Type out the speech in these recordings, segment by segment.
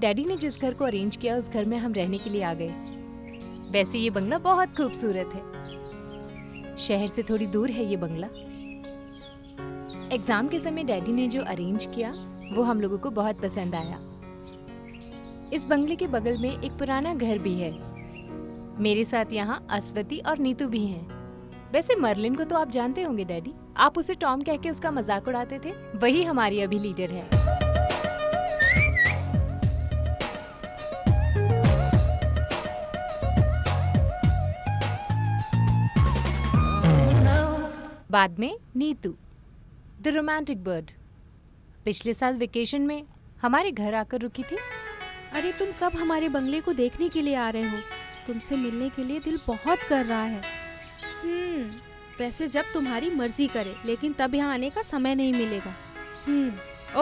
Daddy ने जिस घर को अरेंज किया उस घर में हम रहने के लिए आ गए। वैसे ये बंगला बहुत खूबसूरत है। शहर से थोड़ी दूर है ये बंगला। एग्जाम के समय डैडी ने जो अरेंज किया वो हम लोगों को बहुत पसंद आया। इस बंगले के बगल में एक पुराना घर भी है। मेरे साथ यहाँ अस्वती और नीतू भी हैं। वैसे मर्लिन को तो आप जानते होंगे डैडी, आप उसे टॉम कह के उसका मजाक उड़ाते थे, वही हमारी अभी लीडर है। बाद में नीतू, द रोमांटिक बर्ड, पिछले साल वेकेशन में हमारे घर आकर रुकी थी। अरे तुम कब हमारे बंगले को देखने के लिए आ रहे हो? तुमसे मिलने के लिए दिल बहुत कर रहा है। वैसे जब तुम्हारी मर्जी करे, लेकिन तब यहाँ आने का समय नहीं मिलेगा।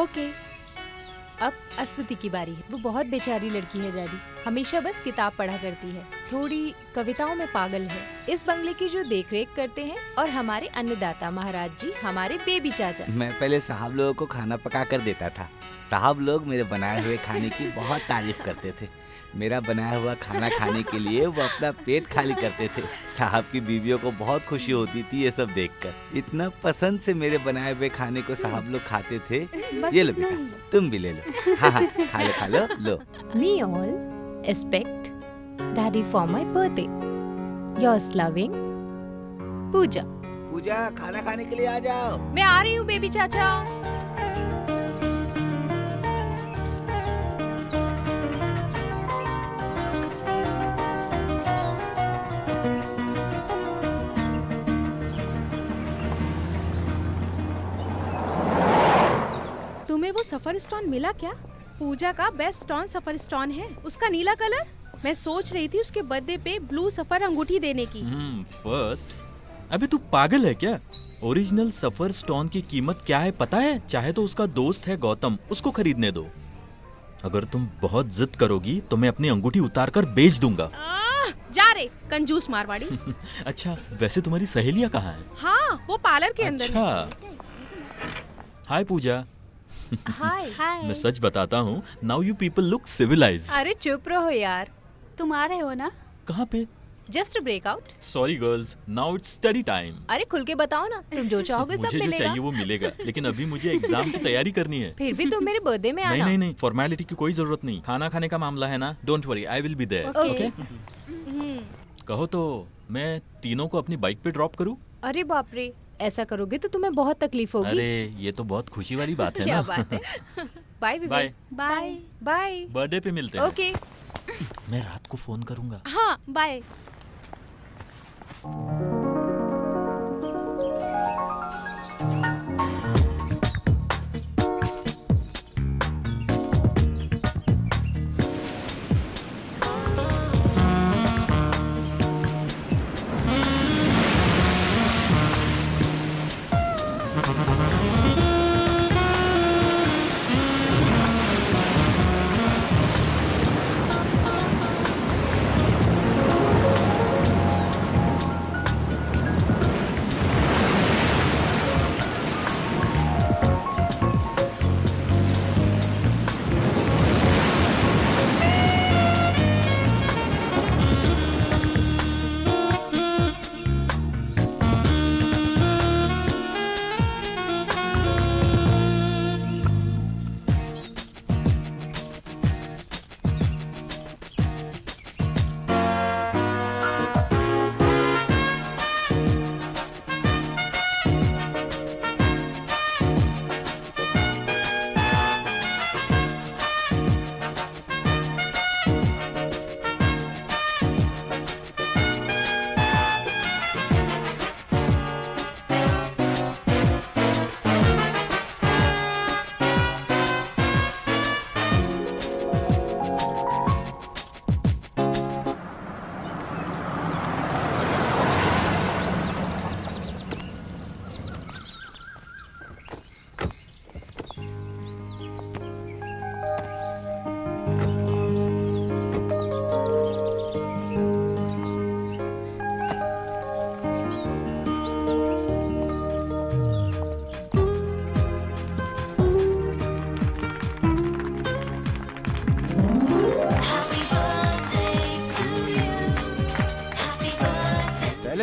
ओके। अब अस्वती की बारी है। वो बहुत बेचारी लड़की है डैडी, हमेशा बस किताब पढ़ा करती है, थोड़ी कविताओं में पागल है। इस बंगले की जो देखरेख करते हैं और हमारे अन्नदाता महाराज जी, हमारे बेबी चाचा। मैं पहले साहब लोगों को खाना पका कर देता था। साहब लोग मेरे बनाए हुए खाने की बहुत तारीफ करते थे। मेरा बनाया हुआ खाना खाने के लिए वो अपना पेट खाली करते थे। साहब की बीवियों को बहुत खुशी होती थी ये सब देखकर। इतना पसंद से मेरे बनाए हुए खाने को साहब लोग खाते थे। ये लो बेटा, तुम भी ले लो। हाँ हाँ, खा लो लो। We all expect Daddy for my birthday. Yours loving, पूजा। पूजा, खाना खाने के लिए आ जाओ। मैं आ रही हूँ बेबी चाचा। तुम्हें वो सफर स्टोन मिला क्या? पूजा का बेस्ट स्टोन सफर स्टोन है, उसका नीला कलर। मैं सोच रही थी उसके बर्थडे पे ब्लू सफर अंगूठी देने की। फर्स्ट, अबे तू पागल है क्या? ओरिजिनल सफर स्टोन की कीमत क्या है पता है? चाहे तो उसका दोस्त है गौतम, उसको खरीदने दो। अगर तुम बहुत जिद करोगी तो मैं अपनी अंगूठी उतार कर बेच दूंगा। जा रे कंजूस मारवाड़ी। अच्छा, वैसे तुम्हारी सहेलियां कहाँ हैं? हाँ, वो पार्लर के अंदर है। अच्छा, हाय पूजा। हाय हाय। मैं सच बताता हूँ, now you people look civilised. अरे चुप रहो यार। तुम आ रहे हो ना? कहाँ पे? Just breakout. Sorry girls, now it's study time. अरे खुल के बताओ ना, तुम जो चाहोगे सब मुझे जो मिलेगा। चाहिए वो मिलेगा, लेकिन अभी मुझे एग्जाम की तैयारी करनी है। फिर भी तुम मेरे बर्थडे में आना। नहीं, फॉर्मेलिटी की कोई जरूरत नहीं। खाना खाने का मामला है ना, don't worry, I will be there. Okay. कहो तो मैं तीनों को अपनी बाइक पे ड्रॉप करूँ? अरे बाप रे, ऐसा करोगे तो तुम्हें बहुत तकलीफ होगी। अरे ये तो बहुत खुशी वाली बात है क्या ना। बात है। Bye baby. Bye. Bye. Bye. Birthday पे मिलते हैं। ओके। मैं रात को फोन करूंगा। हाँ, बाय।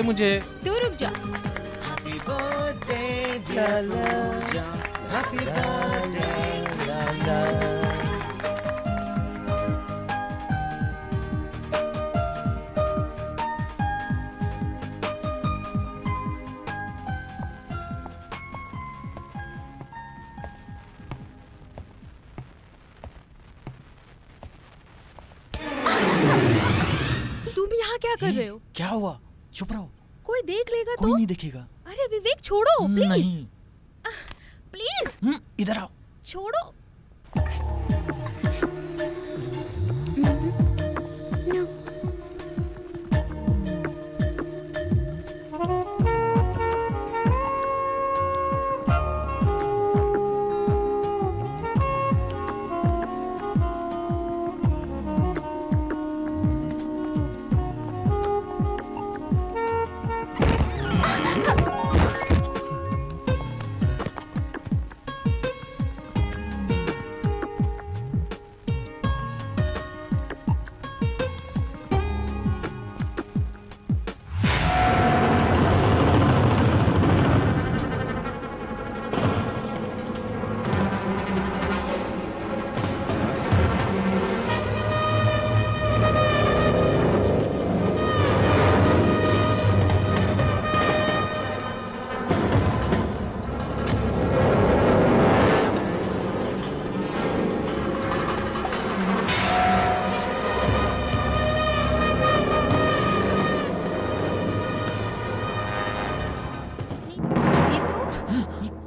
दे मुझे। तू रुक जा। तुम यहाँ क्या कर रहे हो? क्या हुआ? चुप रहो, कोई देख लेगा कोई तो? नहीं देखेगा। अरे विवेक छोड़ो प्लीज। नहीं। प्लीज इधर आओ। छोड़ो।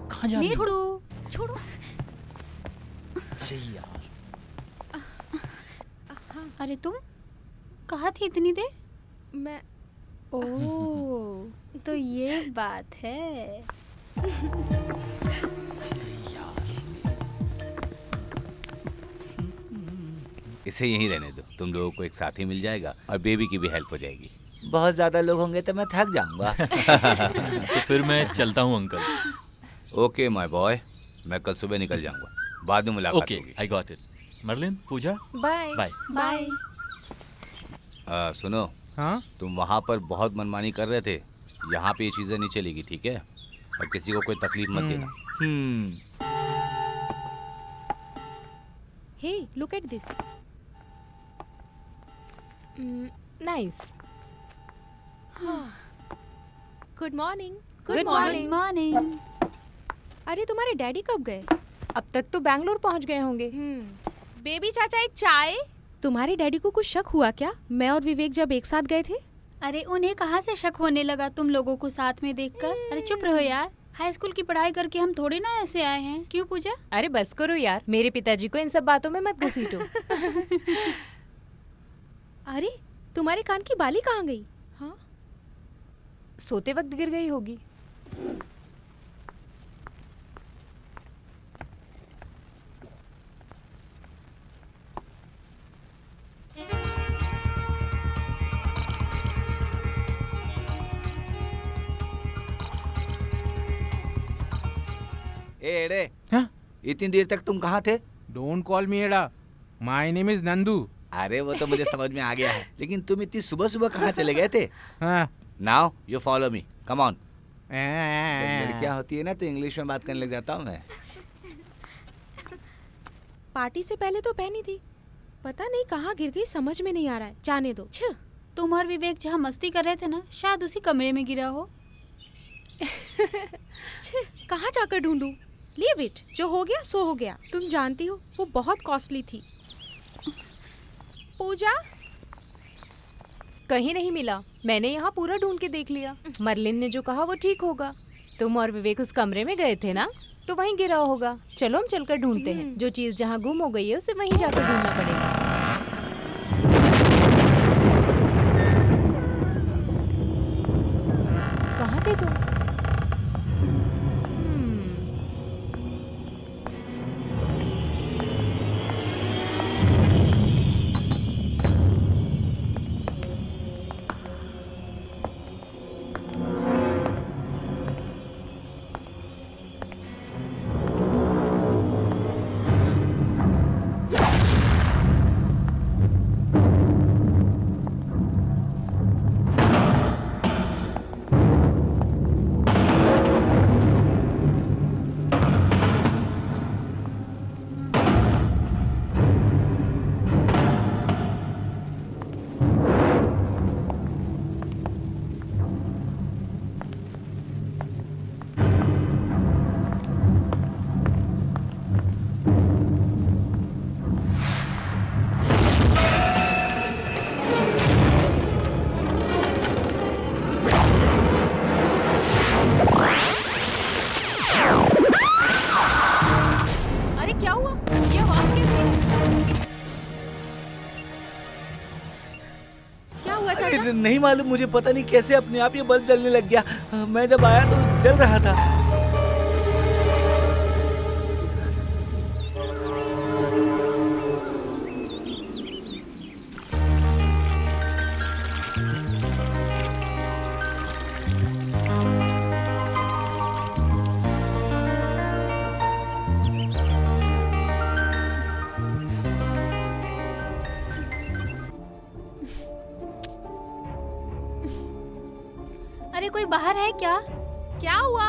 कहाँ जा रही हो? छोड़ो छोड़ो। अरे यार, अरे तुम कहाँ थी इतनी देर? मैं ओह, तो ये बात है। इसे यहीं रहने दो, तुम लोगों को एक साथी मिल जाएगा और बेबी की भी हेल्प हो जाएगी। बहुत ज्यादा लोग होंगे तो मैं थक जाऊंगा। तो फिर मैं चलता हूँ अंकल। ओके माय बॉय, मैं कल सुबह निकल जाऊंगा, बाद में मुलाकात ओके, होगी। I got it. Merlin, Pooja, bye. Bye. Bye. सुनो, हाँ तुम वहाँ पर बहुत मनमानी कर रहे थे, यहाँ पे ये चीजें नहीं चलेगी, ठीक है? और किसी को कोई तकलीफ मत देना। Hey look at this. Nice. Good morning. Good morning. Good morning. अरे तुम्हारे डैडी कब गए? अब तक तो बैंगलोर पहुंच गए होंगे। बेबी चाचा एक चाय। तुम्हारे डैडी को कुछ शक हुआ क्या मैं और विवेक जब एक साथ गए थे? अरे उन्हें कहाँ से शक होने लगा तुम लोगों को साथ में देखकर? अरे चुप रहो यार, हाई स्कूल की पढ़ाई करके हम थोड़ी ना ऐसे आए हैं। क्यों पूजा? अरे बस करो यार, मेरे पिताजी को इन सब बातों में मत घसीटो। अरे तुम्हारे कान की बाली कहाँ गई? हाँ सोते वक्त गिर गई होगी। ए एड़े, हाँ? इतनी देर तक तुम कहाँ थे? डोंट कॉल मी एडा, माय नेम इज नंदू। अरे वो तो मुझे समझ में आ गया है, लेकिन तुम इतनी सुबह सुबह कहाँ चले गए थे? हाँ now you follow me, come on. लड़कियाँ होती है ना तो इंग्लिश में बात करने लग जाता हूँ मैं। पार्टी से पहले तो पहनी थी, पता नहीं कहाँ गिर गई, समझ में नहीं आ रहा है। जाने दो। तुम और विवेक जहाँ मस्ती कर रहे थे ना, शायद उसी कमरे में गिरा हो। कहाँ जाकर ढूंढूं? लीव इट, जो हो गया सो हो गया। तुम जानती हो वो बहुत कॉस्टली थी। पूजा कहीं नहीं मिला, मैंने यहाँ पूरा ढूंढ के देख लिया। मर्लिन ने जो कहा वो ठीक होगा। तुम और विवेक उस कमरे में गए थे ना, तो वहीं गिरा होगा। चलो हम चलकर ढूंढते हैं। जो चीज जहाँ गुम हो गई है उसे वहीं जाकर ढूंढना पड़ेगा। कहाँ थे तुम? हुआ अरे चाचा? नहीं मालूम मुझे, पता नहीं कैसे अपने आप ये बल्ब जलने लग गया। मैं जब आया तो जल रहा था। अरे कोई बाहर है क्या? क्या हुआ?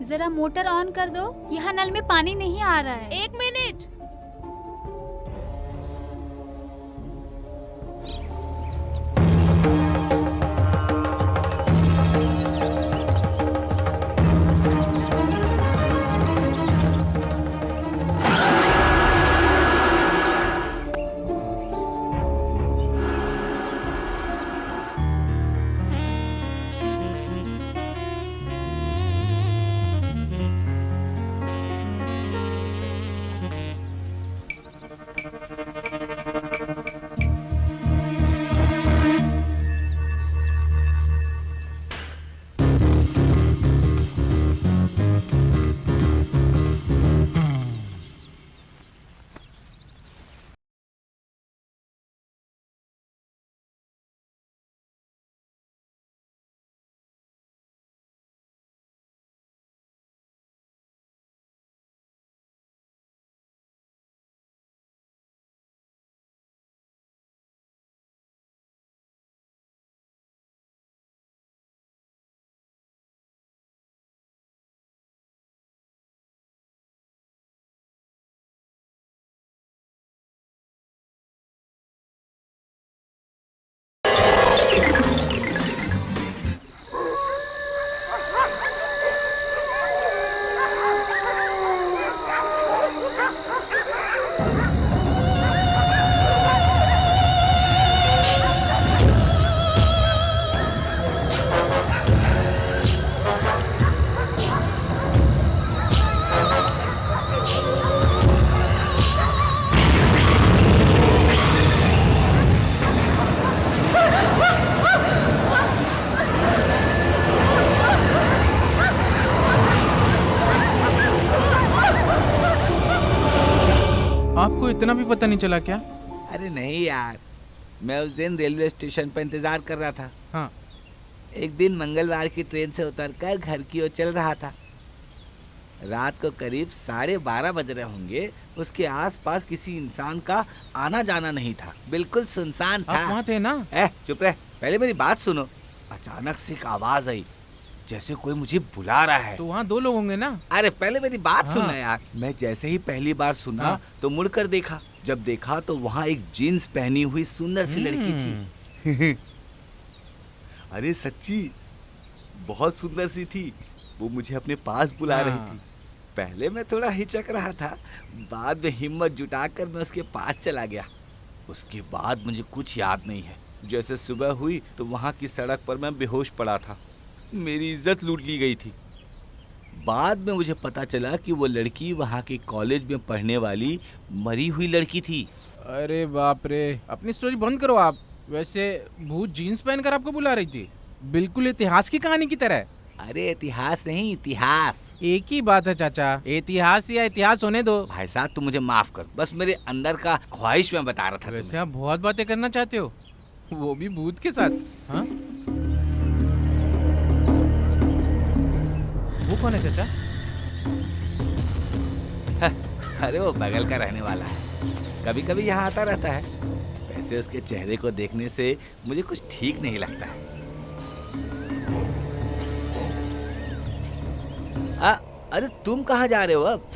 जरा मोटर ऑन कर दो, यहाँ नल में पानी नहीं आ रहा है। 1 मिनट। आपको इतना भी पता नहीं चला क्या? अरे नहीं यार, मैं उस दिन रेलवे स्टेशन पर इंतजार कर रहा था। हाँ। एक दिन मंगलवार की ट्रेन से उतरकर घर की ओर चल रहा था। रात को करीब 12:30 बज रहे होंगे। उसके आसपास किसी इंसान का आना जाना नहीं था, बिल्कुल सुनसान था। आप वहाँ थे ना? चुप रह, पहले मेरी बात सुनो। अचानक से एक आवाज आई, जैसे कोई मुझे बुला रहा है। तो वहाँ 2 लोग होंगे ना? अरे पहले मेरी बात हाँ। सुनना यार। मैं जैसे ही पहली बार सुना हाँ। तो मुड़कर देखा। जब देखा तो वहाँ एक जीन्स पहनी हुई सुंदर सी लड़की थी। अरे सच्ची बहुत सुंदर सी थी। वो मुझे अपने पास बुला हाँ। रही थी। पहले मैं थोड़ा हिचक रहा था, बाद में हिम्मत जुटाकर मैं उसके पास चला गया। उसके बाद मुझे कुछ याद नहीं है। जैसे सुबह हुई तो वहाँ की सड़क पर मैं बेहोश पड़ा था। मेरी इज्जत लूट ली गई थी। बाद में मुझे पता चला कि वो लड़की वहाँ के कॉलेज में पढ़ने वाली मरी हुई लड़की थी। अरे बाप रे, अपनी स्टोरी बंद करो आप। वैसे भूत जीन्स पहनकर आपको बुला रही थी, बिल्कुल इतिहास की कहानी की तरह। अरे इतिहास नहीं, इतिहास। एक ही बात है चाचा, इतिहास या इतिहास होने दो। भाई साहब तुम मुझे माफ कर, बस मेरे अंदर का ख्वाहिश में बता रहा था वैसे तुम्हें। आप बहुत बातें करना चाहते हो, वो भी भूत के साथ। हाँ? वो कौन है चाचा? अरे वो बगल का रहने वाला है, कभी कभी यहाँ आता रहता है। वैसे उसके चेहरे को देखने से मुझे कुछ ठीक नहीं लगता है। अरे तुम कहाँ जा रहे हो अब?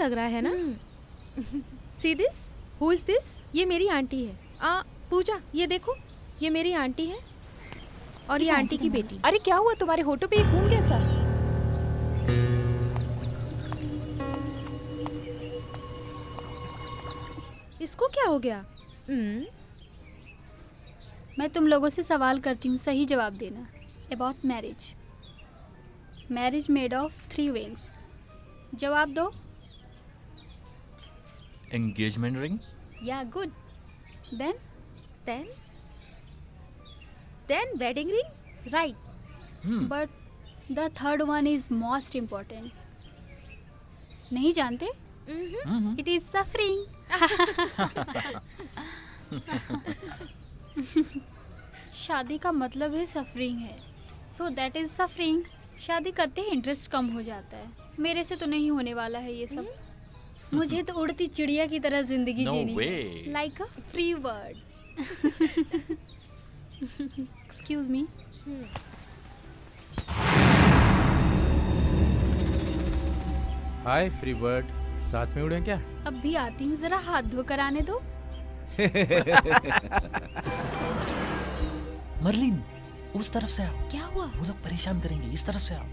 लग रहा है ना? See this, who is this? ये मेरी आंटी है। पूजा, ये देखो, ये मेरी आंटी है और ये आंटी की बेटी। अरे क्या हुआ तुम्हारे होठों पे ये खून कैसा? इसको क्या हो गया? मैं तुम लोगों से सवाल करती हूँ, सही जवाब देना। About marriage. Marriage made of 3 rings. जवाब दो। Engagement ring. या good. Then then wedding ring. Right, but the third one is most important. नहीं जानते? It is suffering. शादी का मतलब है सफरिंग है, सो दैट इज सफरिंग। शादी करते ही इंटरेस्ट कम हो जाता है। मेरे से तो नहीं होने वाला है ये सब। मुझे तो उड़ती चिड़िया की तरह जिंदगी No जीनी way. है, like a free bird. Excuse me. Hi free bird, साथ में उड़े क्या? अब भी आती हूँ, जरा हाथ धो कर आने दो। मर्लिन, उस तरफ से आओ। क्या हुआ? वो लोग परेशान करेंगे, इस तरफ से आओ।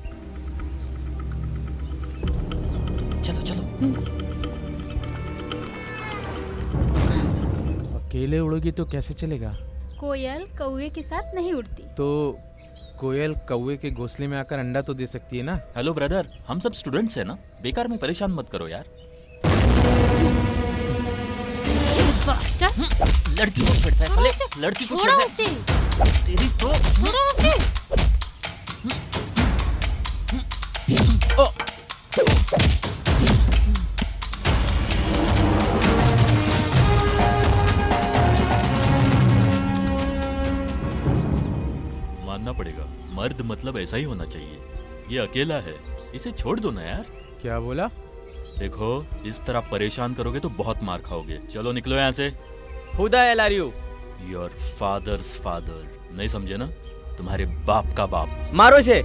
चलो चलो। अकेले उड़ोगी तो कैसे चलेगा? कोयल कौवे के साथ नहीं उड़ती। तो कोयल कौवे के घोंसले में आकर अंडा तो दे सकती है ना? हेलो ब्रदर, हम सब स्टूडेंट्स हैं ना, बेकार में परेशान मत करो यार। लड़की को छेड़ता है साले, लड़की को छोड़ो छेड़ता उसे। है तेरी तो। छोड़ो उसे। मानना पड़ेगा, मर्द मतलब ऐसा ही होना चाहिए। ये अकेला है, इसे छोड़ दो ना यार। क्या बोला? देखो, इस तरह परेशान करोगे तो बहुत मार खाओगे। चलो निकलो यहाँ से। Who the hell are you? Your fathers father. नहीं समझे ना? तुम्हारे बाप का बाप। मारो इसे।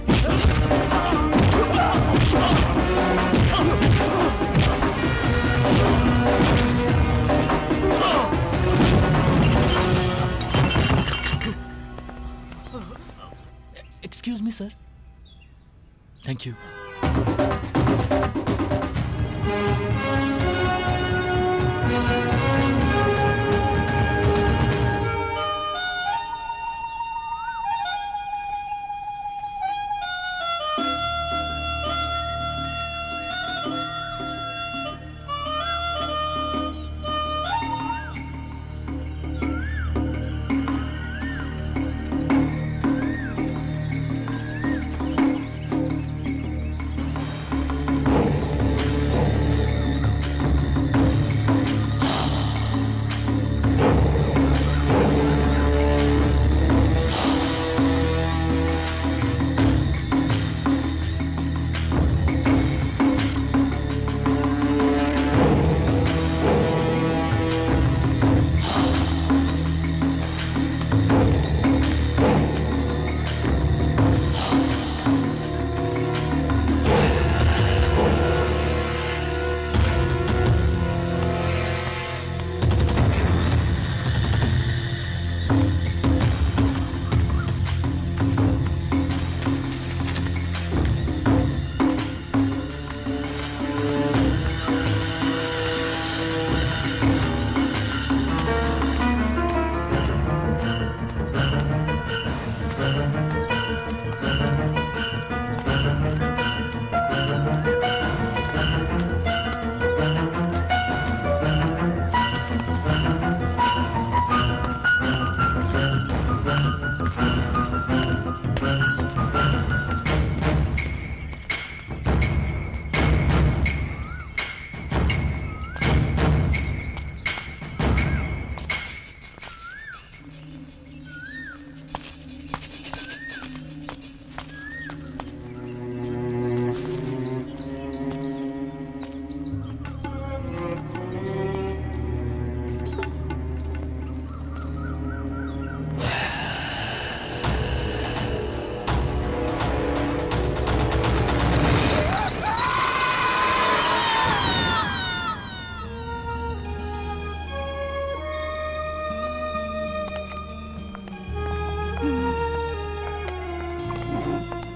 Excuse me sir. Thank you.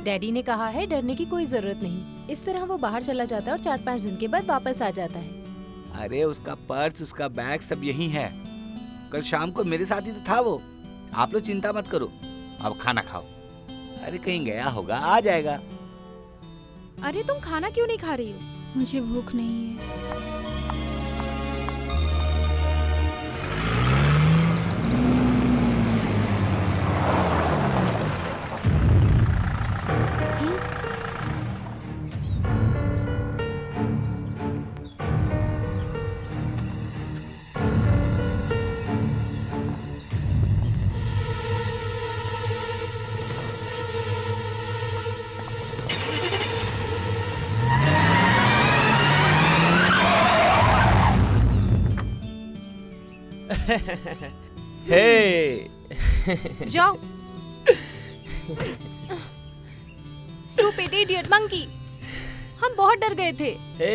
Daddy ने कहा है डरने की कोई जरूरत नहीं। इस तरह वो बाहर चला जाता है और 4-5 दिन के बाद वापस आ जाता है। अरे उसका पर्स, उसका बैग सब यही है। कल शाम को मेरे साथ ही तो था वो। आप लोग चिंता मत करो, अब खाना खाओ। अरे कहीं गया होगा, आ जाएगा। अरे तुम खाना क्यों नहीं खा रही हो? मुझे भूख नहीं है। हे जाओ। स्टूपिड इडियट मंकी, हम बहुत डर गए थे। हे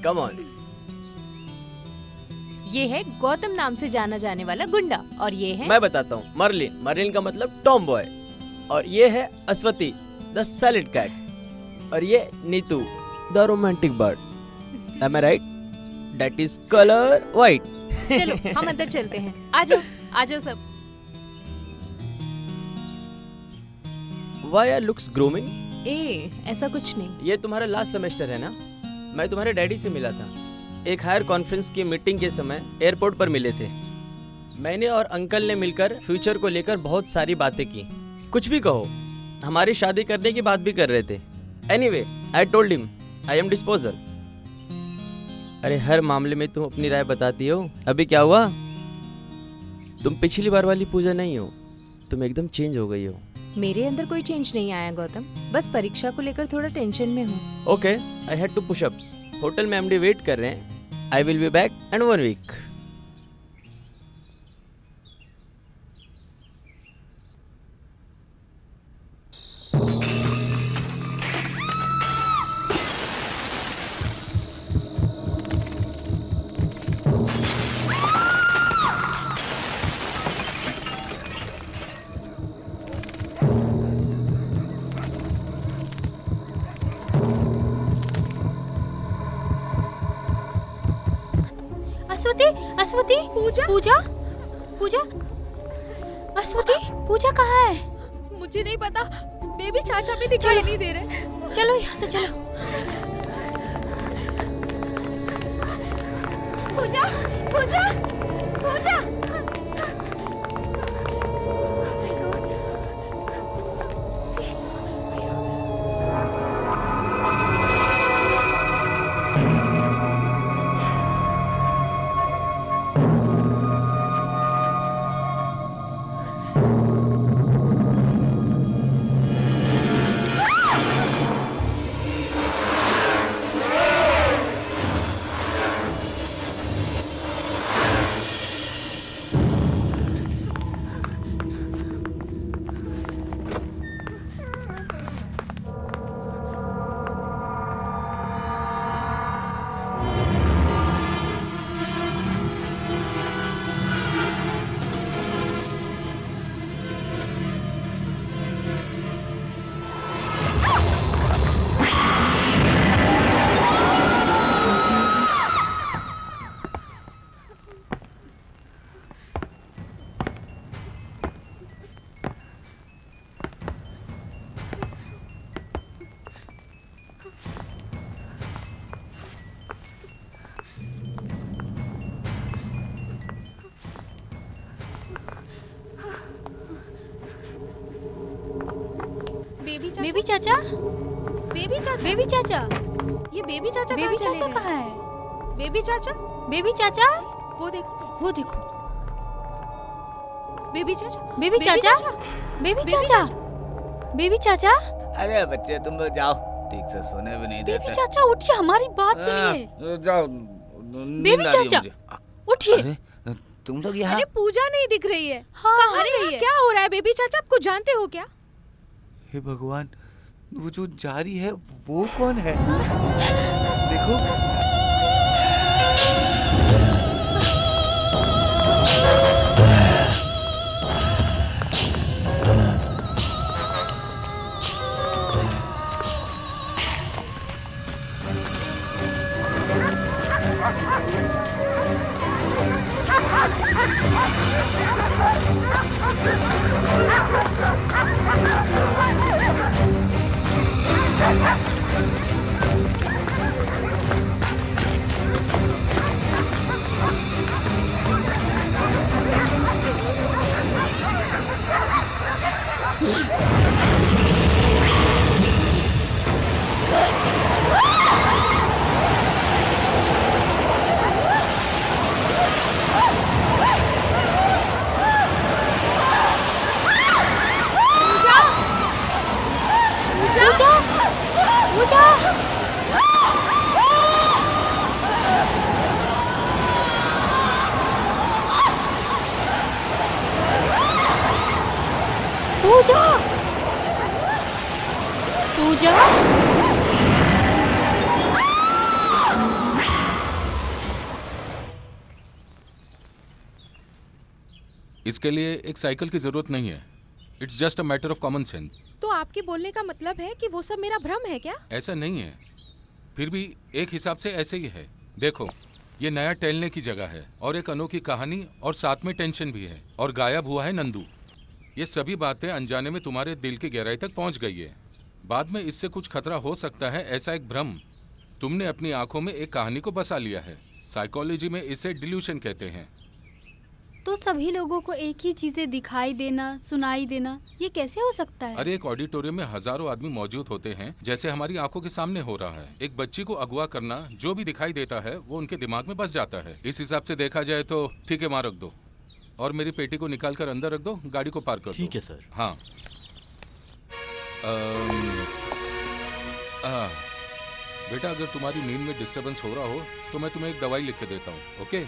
कम ऑन। ये है गौतम नाम से जाना जाने वाला गुंडा और ये है मैं बताता हूँ, मर्लिन। मर्लिन का मतलब टॉम बॉय। और ये है अश्वती, द सैलिड कैट। और ये Neetu, the romantic bird. Am I right? That is colour white. चलो हम अंदर चलते हैं। आ जाओ, आ जाओ सब। Why looks grooming? ऐसा कुछ नहीं। ये तुम्हारा लास्ट सेमेस्टर है ना? मैं तुम्हारे डैडी से मिला था। एक हायर कॉन्फ्रेंस की मीटिंग के समय एयरपोर्ट पर मिले थे। मैंने और अंकल ने मिलकर फ्यूचर को लेकर बहुत सारी बातें की। कुछ भी कहो, हमारी शादी करने की बात भी कर रहे थे। Anyway, I told him I am disposal. अरे हर मामले में तुम अपनी राय बताती हो। अभी क्या हुआ? तुम पिछली बार वाली पूजा नहीं हो, तुम एकदम चेंज हो गई हो। मेरे अंदर कोई चेंज नहीं आया गौतम, बस परीक्षा को लेकर थोड़ा टेंशन में हूँ। Okay, I had to push ups. Hotel में एमडी वेट कर रहे हैं। I will be back in 1 week. Aswathi, Aswathi, Pooja? Pooja, Pooja, Aswathi, Pooja कहाँ है? मुझे नहीं पता, बेबी चाचा भी दिखाई नहीं दे रहे। चलो यहाँ से चलो। पूजा, पूजा, पूजा। बेबी चाचा, बेबी चाचा, बेबी चाचा, ये बेबी चाचा बेबी कहाँ चले चाचा गए? कहाँ है? बेबी चाचा, बेबी चाचा, वो देखो, वो देखो। बेबी चाचा, बेबी चाचा, बेबी चाचा, बेबी चाचा, अरे बच्चे तुम लोग जाओ, ठीक से सोने भी नहीं बेबी देते। चाचा उठिए, हमारी बात सुनिए। जाओ, बेबी चाचा, उठिए। अरे तुम लोग यहाँ? अरे पूजा नहीं दिख रही है। हाँ, कहाँ अरे गई है? क्या हो रहा है बेबी चाचा? आप कुछ जानते हो क्या? हे भगवान, वो जो जा रही है वो कौन है? देखो। पूजा पूजा पूजा पूजा इसके लिए एक साइकिल की जरूरत नहीं है। It's just a matter of common sense. तो आपके बोलने का मतलब है कि वो सब मेरा भ्रम है क्या? ऐसा नहीं है, फिर भी एक हिसाब से ऐसे ही है। देखो, ये नया टहलने की जगह है और एक अनोखी कहानी और साथ में टेंशन भी है। और गायब हुआ है नंदू। ये सभी बातें अनजाने में तुम्हारे दिल की गहराई तक पहुंच गई है। बाद में इससे कुछ खतरा हो सकता है, ऐसा एक भ्रम। तुमने अपनी आंखों में एक कहानी को बसा लिया है। साइकोलॉजी में इसे डिल्यूशन कहते हैं। तो सभी लोगों को एक ही चीजें दिखाई देना, सुनाई देना, ये कैसे हो सकता है? अरे एक ऑडिटोरियम में हजारों आदमी मौजूद होते हैं, जैसे हमारी आंखों के सामने हो रहा है। एक बच्ची को अगवा करना, जो भी दिखाई देता है वो उनके दिमाग में बस जाता है। इस हिसाब से देखा जाए तो ठीक है, वहाँ रख दो और मेरी पेटी को निकाल कर अंदर रख दो। गाड़ी को पार्क कर दो। ठीक है सर। हाँ। बेटा, अगर तुम्हारी नींद में डिस्टर्बेंस हो रहा हो तो मैं तुम्हें एक दवाई लिख के देता हूँ। ओके?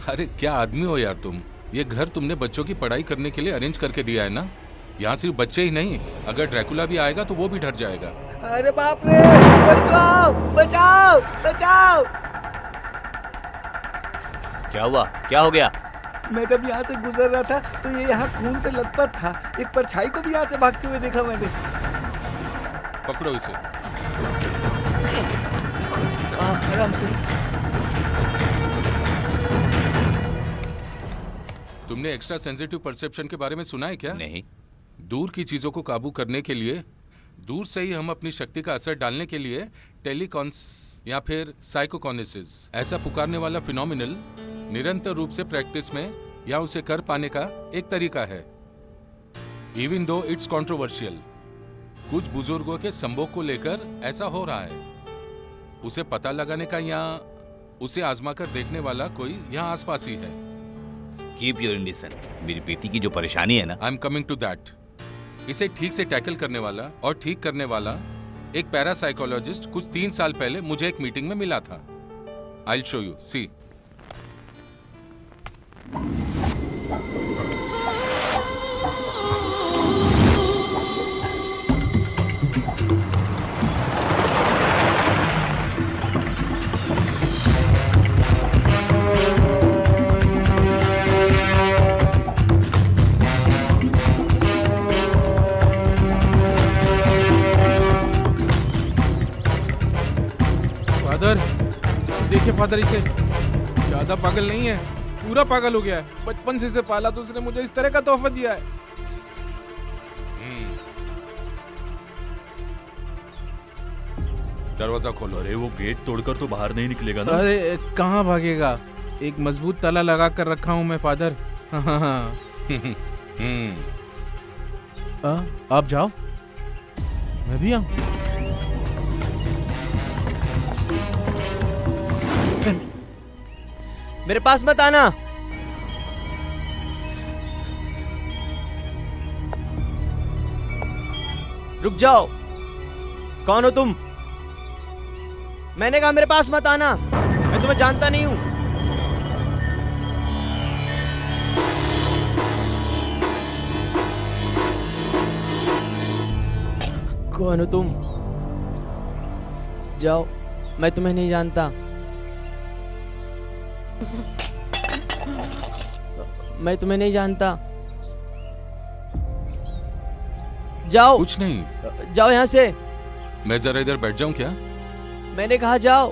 अरे क्या आदमी हो यार तुम। ये घर तुमने बच्चों की पढ़ाई करने के लिए अरेंज करके दिया है ना। यहाँ सिर्फ बच्चे ही नहीं, अगर ड्रैकुला भी आएगा तो वो भी डर जाएगा। अरे बाप रे, कोई तो आओ, बचाओ बचाओ। क्या हुआ? क्या हो गया? मैं जब यहाँ से गुजर रहा था तो ये यहाँ खून से लथपथ था। एक परछाई को भी यहाँ से भागते हुए देखा मैंने। पकड़ो इसे। आराम से। तुमने एक्स्ट्रा सेंसिटिव परसेप्शन के बारे में सुना है क्या? नहीं। दूर की चीजों को काबू करने के लिए, दूर से ही हम अपनी शक्ति का असर डालने के लिए टेलीकॉन्स या फिर साइकोकॉनेसिस ऐसा पुकारने वाला फिनोमिनल निरंतर रूप से प्रैक्टिस में या उसे कर पाने का एक तरीका है। इवन दो इट्स कंट्रोवर्शियल, कुछ बुजुर्गों के संभोग को लेकर ऐसा हो रहा है। उसे पता लगाने का या उसे आजमा कर देखने वाला कोई यहाँ आसपास ही है। कीप योर इंडिसन। मेरी बेटी की जो परेशानी है ना, I am coming to that. इसे ठीक से टैकल करने वाला और ठीक करने वाला एक पैरासाइकोलॉजिस्ट कुछ 3 साल पहले मुझे एक मीटिंग में मिला था। I will show you, see. Father, देखिए फादर, इसे ज्यादा पागल नहीं है, पूरा पागल हो गया है। बचपन से इसे पाला तो उसने मुझे इस तरह का तोहफा दिया है। दरवाजा खोलो। अरे वो गेट तोड़कर तो बाहर नहीं निकलेगा ना। अरे कहाँ भागेगा, एक मजबूत ताला लगा कर रखा हूँ मैं फादर। हाँ। आप जाओ, मैं भी आऊँ। मेरे पास मत आना। रुक जाओ। कौन हो तुम? मैंने कहा मेरे पास मत आना, मैं तुम्हें जानता नहीं हूं। कौन हो तुम? जाओ, मैं तुम्हें नहीं जानता। मैं तुम्हें नहीं जानता। जाओ। कुछ नहीं, जाओ यहाँ से। मैं जरा इधर बैठ जाऊं क्या? मैंने कहा जाओ।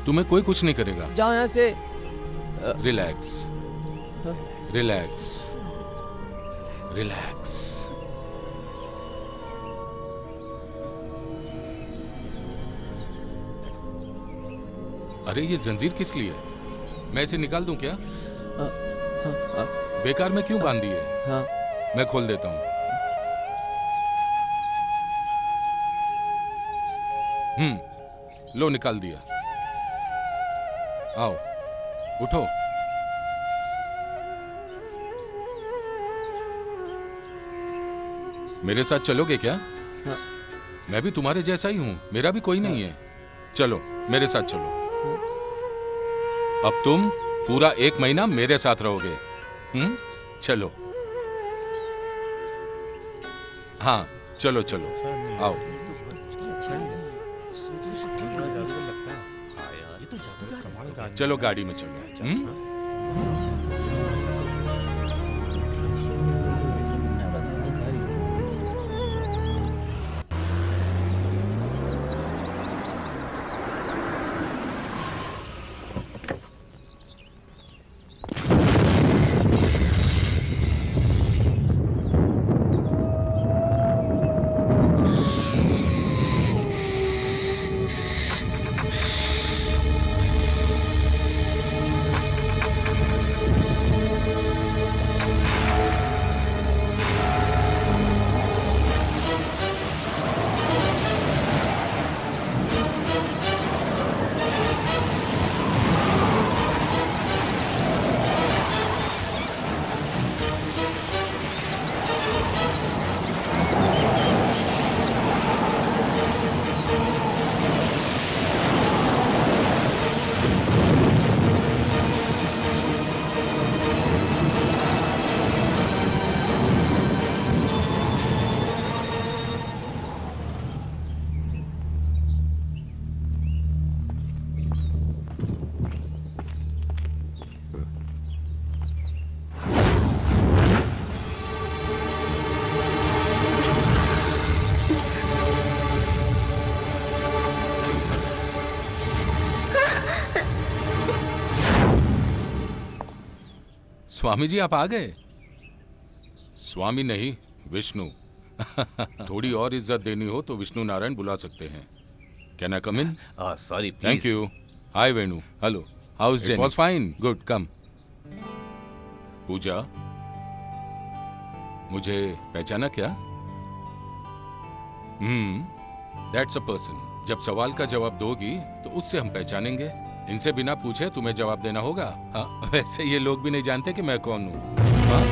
तुम्हें कोई कुछ नहीं करेगा। जाओ यहाँ से। Relax, relax, relax. अरे ये जंजीर किस लिए? मैं इसे निकाल दूं क्या? बेकार में क्यों बांध दी है? हाँ। मैं खोल देता हूं। लो, निकाल दिया। आओ, उठो। मेरे साथ चलोगे क्या? हाँ। मैं भी तुम्हारे जैसा ही हूं, मेरा भी कोई नहीं है। चलो, मेरे साथ चलो। अब तुम पूरा 1 महीना मेरे साथ रहोगे। चलो। हाँ, चलो चलो, आओ। चलो गाड़ी में चलो। स्वामी जी आप आ गए? स्वामी नहीं, विष्णु। थोड़ी और इज्जत देनी हो तो विष्णु नारायण बुला सकते हैं। Can I come in? Sorry, thank you. Hi Venu, hello, how is it? Was fine, good, come. Pooja, मुझे पहचाना क्या? That's a person. जब सवाल का जवाब दोगी तो उससे हम पहचानेंगे। इनसे बिना पूछे तुम्हें जवाब देना होगा। हाँ, वैसे ये लोग भी नहीं जानते कि मैं कौन हूँ। हाँ?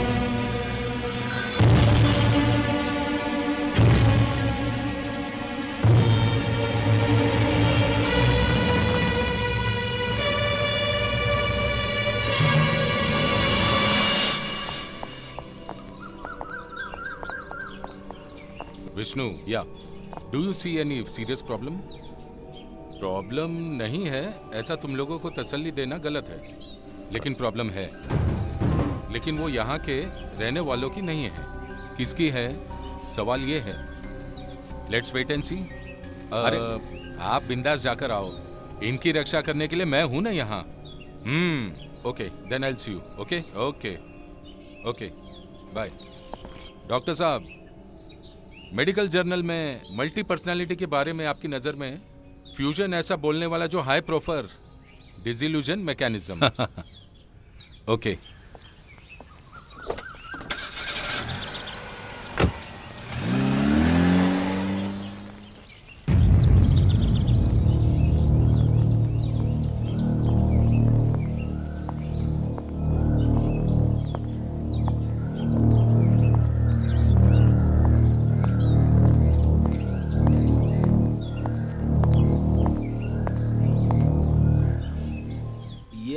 विष्णु, या do you see any serious problem? Problem नहीं है, ऐसा तुम लोगों को तसल्ली देना गलत है, लेकिन प्रॉब्लम है। लेकिन वो यहाँ के रहने वालों की नहीं है। किसकी है? सवाल ये है। लेट्स वेट एंड सी। अरे आप बिंदास जाकर आओ, इनकी रक्षा करने के लिए मैं हूं ना यहाँ। Okay, then I will see you. Okay okay okay, bye. Doctor साहब, मेडिकल जर्नल में मल्टी पर्सनालिटी के बारे में आपकी नजर में फ्यूजन ऐसा बोलने वाला जो हाई प्रोफर डिसिल्यूजन मैकेनिज्म। ओके।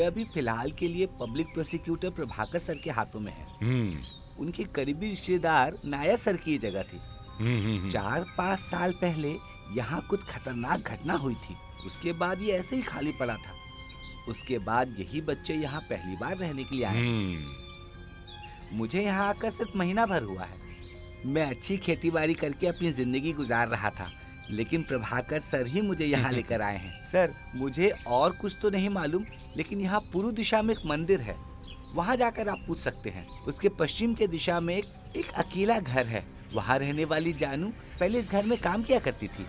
अभी फिलहाल के लिए पब्लिक प्रोसिक्यूटर प्रभाकर सर के हाथों में है। उनके करीबी रिश्तेदार नायर सर की ये जगह थी। 4-5 साल पहले यहाँ कुछ खतरनाक घटना हुई थी। उसके बाद ये ऐसे ही खाली पड़ा था। उसके बाद यही बच्चे यहाँ पहली बार रहने के लिए आए। मुझे यहाँ आकर सिर्फ महीना भर हुआ है। मैं अच्छी खेतीबाड़ी करके अपनी जिंदगी गुजार रहा था, लेकिन प्रभाकर सर ही मुझे यहाँ लेकर आए हैं। सर, मुझे और कुछ तो नहीं मालूम, लेकिन यहाँ पूर्व दिशा में एक मंदिर है। वहाँ जाकर आप पूछ सकते हैं। उसके पश्चिम के दिशा में एक अकेला घर है। वहाँ रहने वाली जानू पहले इस घर में काम किया करती थी।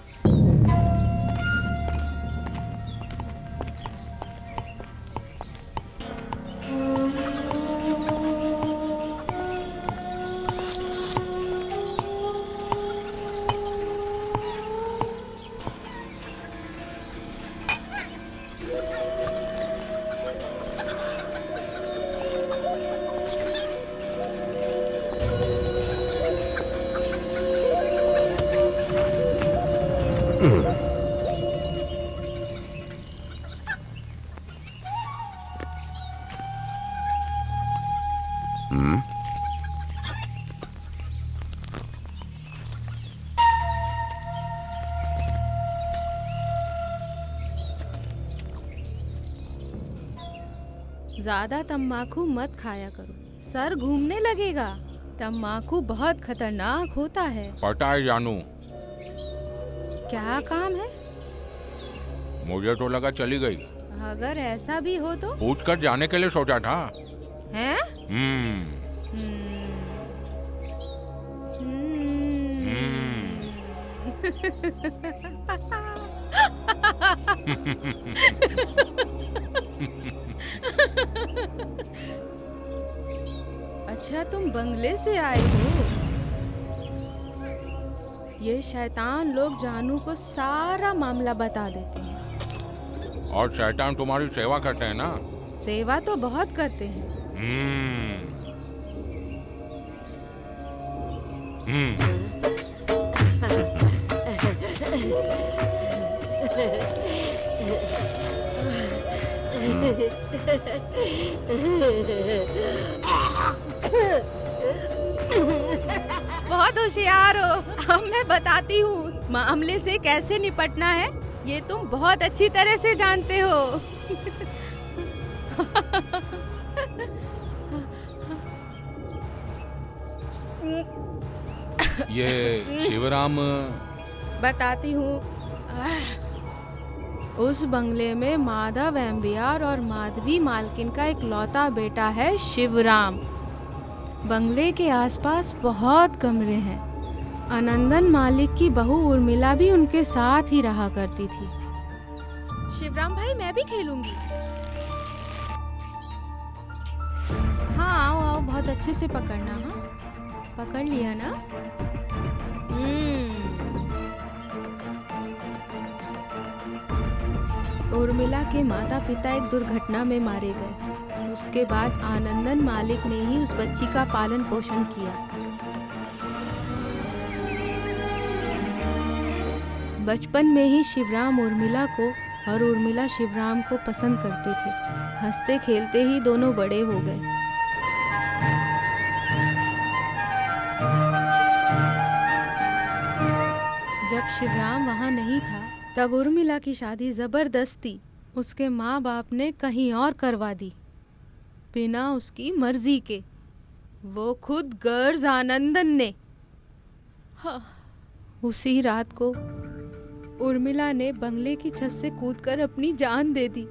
ज्यादा तम्बाकू मत खाया करो, सर घूमने लगेगा। तम्बाकू बहुत खतरनाक होता है। पता है जानू, क्या काम है? मुझे तो लगा चली गई। अगर ऐसा भी हो तो पूछ कर जाने के लिए सोचा था। हैं? अच्छा, तुम बंगले से आए हो? ये शैतान लोग जानू को सारा मामला बता देते हैं। और शैतान तुम्हारी सेवा करते हैं ना? सेवा तो बहुत करते हैं। बहुत होशियार हो। अब मैं बताती हूँ मामले से कैसे निपटना है। ये तुम बहुत अच्छी तरह से जानते हो। ये शिवराम, बताती हूँ। उस बंगले में माधव एम्बियार और माधवी मालकिन का एक लौता बेटा है शिवराम। बंगले के आसपास बहुत कमरे हैं। आनंदन मालिक की बहू उर्मिला भी उनके साथ ही रहा करती थी। शिवराम भाई, मैं भी खेलूंगी। हाँ, आओ आओ, बहुत अच्छे से पकड़ना। हाँ, पकड़ लिया ना? उर्मिला के माता पिता एक दुर्घटना में मारे गए। उसके बाद आनंदन मालिक ने ही उस बच्ची का पालन पोषण किया। बचपन में ही शिवराम उर्मिला को और उर्मिला शिवराम को पसंद करते थे। हंसते खेलते ही दोनों बड़े हो गए। जब शिवराम वहाँ नहीं था, तब उर्मिला की शादी जबरदस्ती उसके माँ बाप ने कहीं और करवा दी, बिना उसकी मर्जी के। वो खुद गर्ज आनंदन ने। हाँ, उसी रात को उर्मिला ने बंगले की छत से कूदकर अपनी जान दे दी।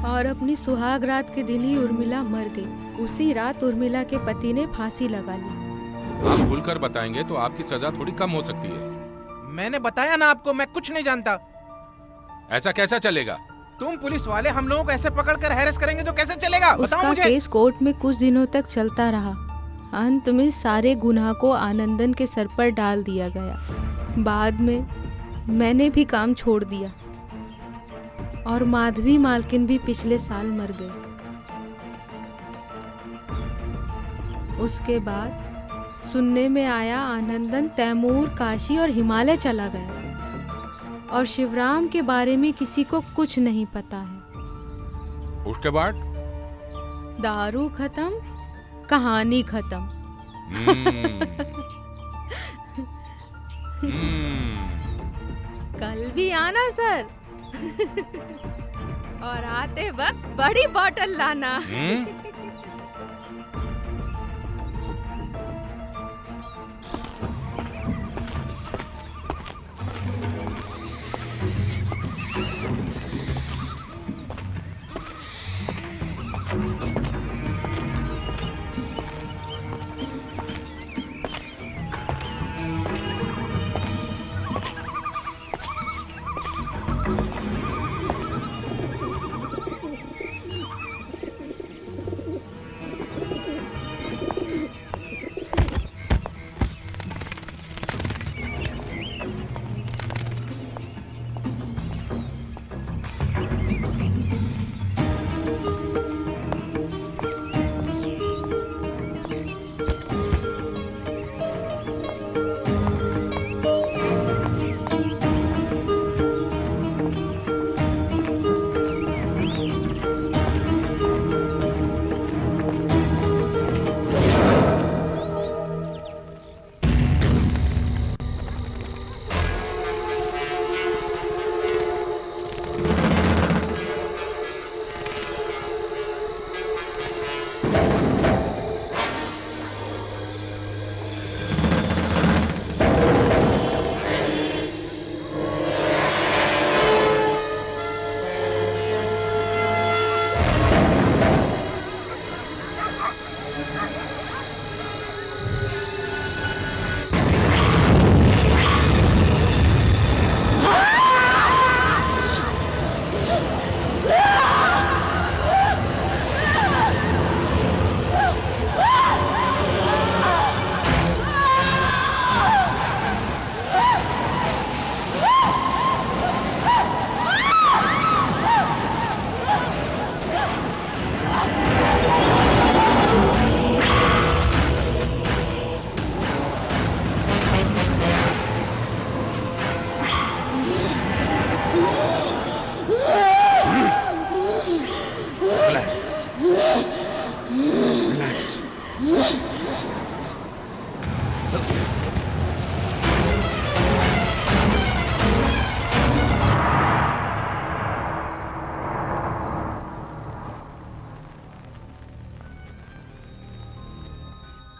और अपनी सुहाग रात के दिन ही उर्मिला मर गई। उसी रात उर्मिला के पति ने फांसी लगा ली। आप खुलकर बताएंगे तो आपकी सजा थोड़ी कम हो सकती है। मैंने बताया ना आपको, मैं कुछ नहीं जानता। ऐसा कैसा चलेगा? तुम पुलिस वाले हम लोगों को ऐसे पकड़कर हैरेस करेंगे तो कैसे चलेगा? बताओ उसका मुझे। केस कोर्ट में कुछ दिनों तक चलता रहा। अंत में सारे गुनाह को आनंदन के सर पर डाल दिया गया। बाद में मैंने भी काम छोड़ दिया और माधवी मालकिन भी पिछले साल मर गई। उसके बाद सुनने में आया आनंदन तैमूर, काशी और हिमालय चला गया और शिवराम के बारे में किसी को कुछ नहीं पता है। उसके बाद दारू खत्म, कहानी खत्म। कल भी आना सर। और आते वक्त बड़ी बोतल लाना।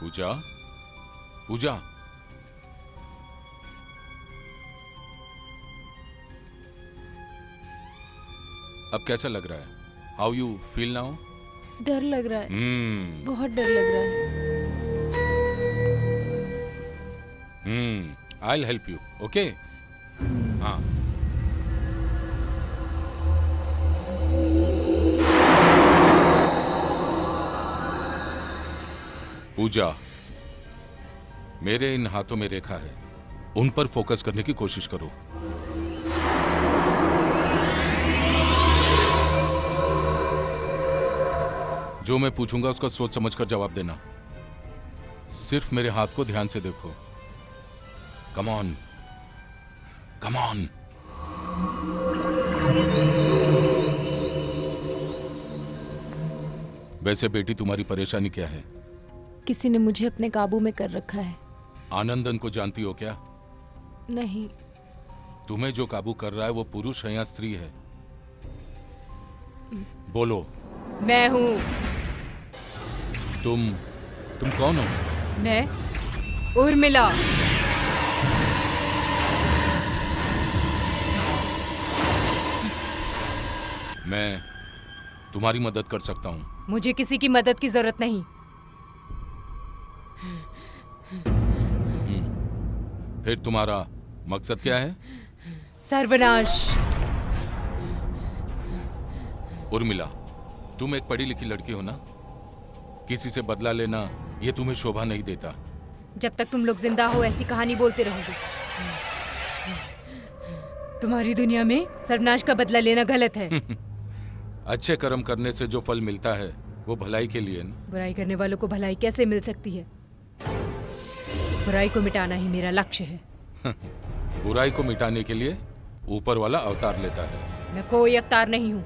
पूजा, पूजा, अब कैसा लग रहा है? How you feel now? डर लग रहा है। बहुत डर लग रहा है। I will help you, okay? हाँ। पूजा, मेरे इन हाथों में रेखा है, उन पर फोकस करने की कोशिश करो। जो मैं पूछूंगा उसका सोच समझकर जवाब देना। सिर्फ मेरे हाथ को ध्यान से देखो। Come on, come on. वैसे बेटी, तुम्हारी परेशानी क्या है? किसी ने मुझे अपने काबू में कर रखा है। आनंदन को जानती हो क्या? नहीं। तुम्हें जो काबू कर रहा है वो पुरुष है या स्त्री है? बोलो। मैं हूँ। तुम कौन हो? मैं उर्मिला, मैं तुम्हारी मदद कर सकता हूँ। मुझे किसी की मदद की जरूरत नहीं। फिर तुम्हारा मकसद क्या है? सर्वनाश। उर्मिला, तुम एक पढ़ी लिखी लड़की हो ना? किसी से बदला लेना ये तुम्हें शोभा नहीं देता। जब तक तुम लोग जिंदा हो ऐसी कहानी बोलते रहोगे। तुम्हारी दुनिया में सर्वनाश का बदला लेना गलत है। अच्छे कर्म करने से जो फल मिलता है वो भलाई के लिए ना। बुराई करने वालों को भलाई कैसे मिल सकती है? बुराई को मिटाना ही मेरा लक्ष्य है। बुराई को मिटाने के लिए ऊपर वाला अवतार लेता है। मैं कोई अवतार नहीं हूँ।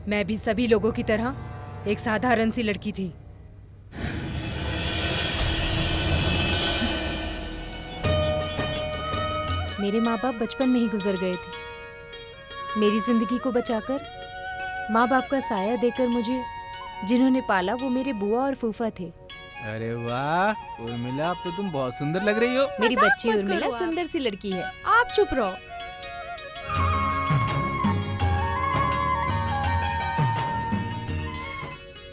मैं भी सभी लोगों की तरह एक साधारण सी लड़की थी। मेरे माँ बाप बचपन में ही गुजर गए थे। मेरी जिंदगी को बचाकर, माँ बाप का साया देकर मुझे जिन्होंने पाला वो मेरे बुआ और फूफा थे। अरे वाह उर्मिला, अब तो तुम बहुत सुंदर लग रही हो। मेरी मजाक बच्ची मत उर्मिला करो आप। सुंदर सी लड़की है। आप चुप रहो।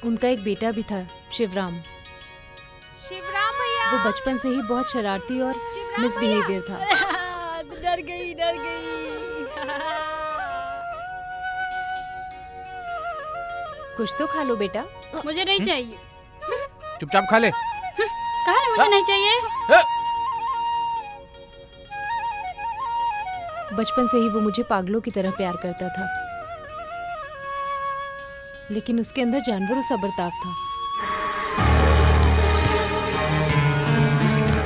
उनका एक बेटा भी था, शिवराम। शिवराम भैया, वो बचपन से ही बहुत शरारती और शिवराम मिसबिहेवियर था। डर गई डर गई। कुछ तो खा लो बेटा। मुझे नहीं चाहिए। चुपचाप खा ले। कहा ना मुझे नहीं चाहिए। बचपन से ही वो मुझे पागलों की तरह प्यार करता था, लेकिन उसके अंदर जानवरों सा बर्ताव था।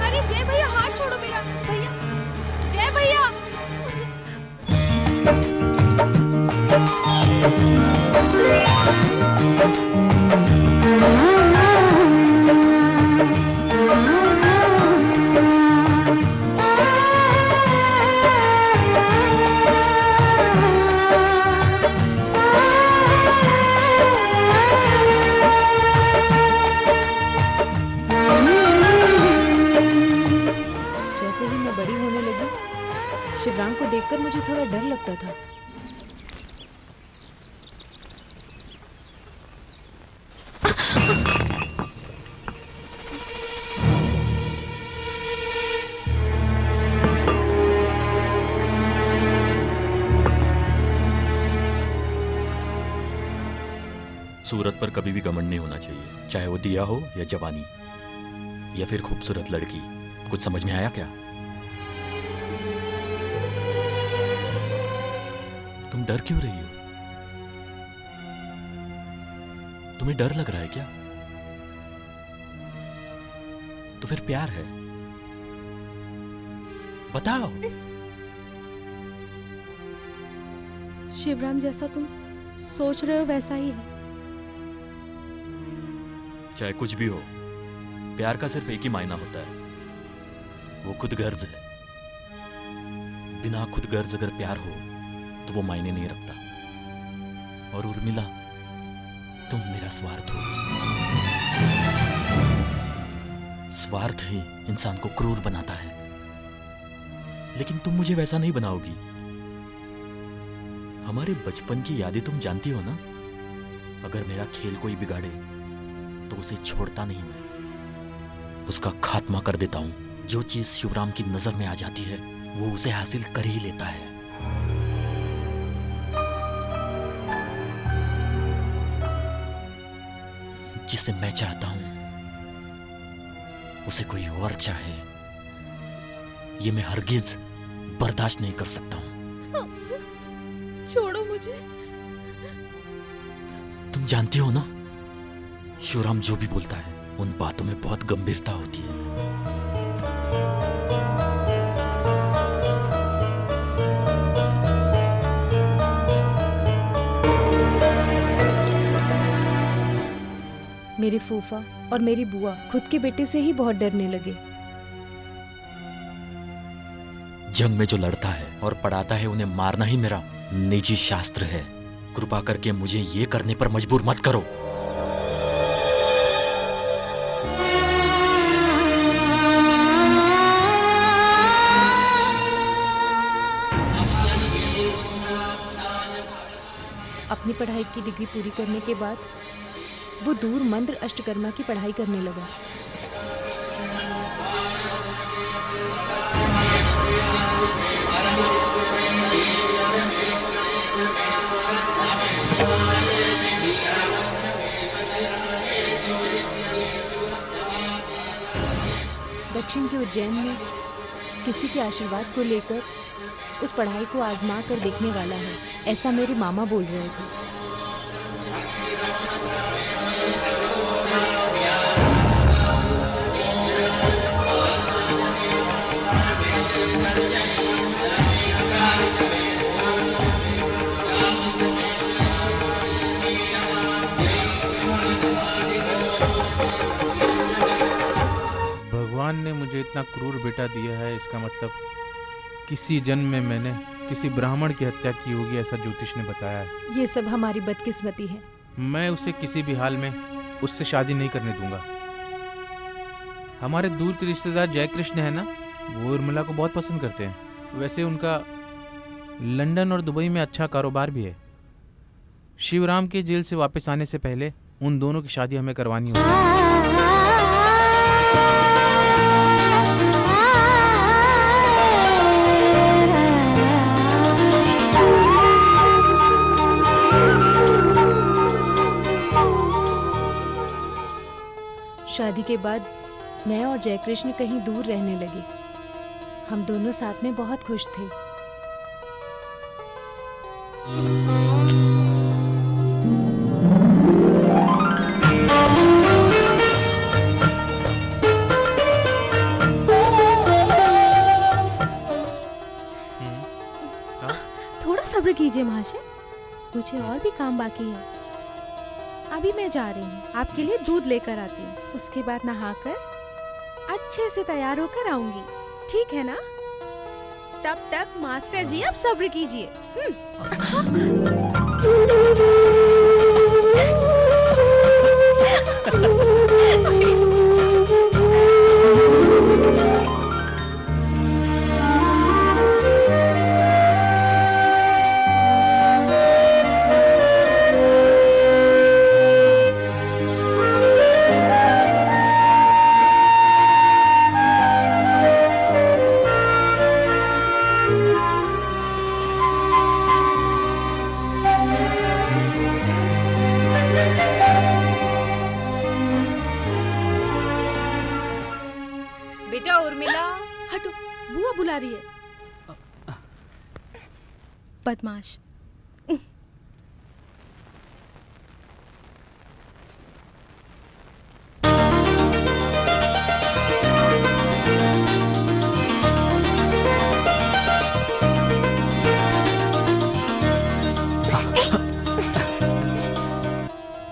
अरे जय भैया, हाथ छोड़ो मेरा। भैया, जय भैया। जैसे ही मैं बड़ी होने लगी, शिवराम को देखकर मुझे थोड़ा डर लगता था। सूरत पर कभी भी घमंड नहीं होना चाहिए, चाहे वो दिया हो या जवानी या फिर खूबसूरत लड़की। कुछ समझ में आया क्या? तुम डर क्यों रही हो? तुम्हें डर लग रहा है क्या? तो फिर प्यार है, बताओ। शिवराम जैसा तुम सोच रहे हो वैसा ही है। चाहे कुछ भी हो, प्यार का सिर्फ एक ही मायना होता है, वो खुद गर्ज है। बिना खुद गर्ज अगर प्यार हो तो वो मायने नहीं रखता। और उर्मिला, तुम मेरा स्वार्थ हो। स्वार्थ ही इंसान को क्रूर बनाता है, लेकिन तुम मुझे वैसा नहीं बनाओगी। हमारे बचपन की यादें तुम जानती हो ना? अगर मेरा खेल कोई बिगाड़े तो उसे छोड़ता नहीं मैं, उसका खात्मा कर देता हूं। जो चीज शिवराम की नजर में आ जाती है वो उसे हासिल कर ही लेता है। जिसे मैं चाहता हूं उसे कोई और चाहे, ये मैं हरगिज बर्दाश्त नहीं कर सकता हूं। छोड़ो मुझे। तुम जानती हो ना, शिवराम जो भी बोलता है उन बातों में बहुत गंभीरता होती है। मेरे फूफा और मेरी बुआ खुद के बेटे से ही बहुत डरने लगे। जंग में जो लड़ता है और पढ़ाता है उन्हें मारना ही मेरा निजी शास्त्र है। कृपा करके मुझे ये करने पर मजबूर मत करो। पढ़ाई की डिग्री पूरी करने के बाद वो दूर मंत्र अष्टकर्मा की पढ़ाई करने लगा। दक्षिण के उज्जैन में किसी के आशीर्वाद को लेकर उस पढ़ाई को आजमा कर देखने वाला है, ऐसा मेरे मामा बोल रहे थे। भगवान ने मुझे इतना क्रूर बेटा दिया है, इसका मतलब किसी जन्म में मैंने किसी ब्राह्मण की हत्या की होगी, ऐसा ज्योतिष ने बताया है। ये सब हमारी बदकिस्मती है। मैं उसे किसी भी हाल में उससे शादी नहीं करने दूंगा। हमारे दूर के रिश्तेदार जय कृष्ण है ना, वो उर्मिला को बहुत पसंद करते हैं। वैसे उनका लंदन और दुबई में अच्छा कारोबार भी है। शिवराम के जेल से वापस आने से पहले उन दोनों की शादी हमें करवानी होगी। शादी के बाद मैं और जयकृष्ण कहीं दूर रहने लगे। हम दोनों साथ में बहुत खुश थे। थोड़ा सब्र कीजिए महाशय, मुझे और भी काम बाकी है। अभी मैं जा रही हूँ, आपके लिए दूध लेकर आती हूँ। उसके बाद नहाकर अच्छे से तैयार होकर आऊंगी, ठीक है ना? तब तक मास्टर जी आप सब्र कीजिए। बेटा उर्मिला, हटो, बुआ बुला रही है। बदमाश।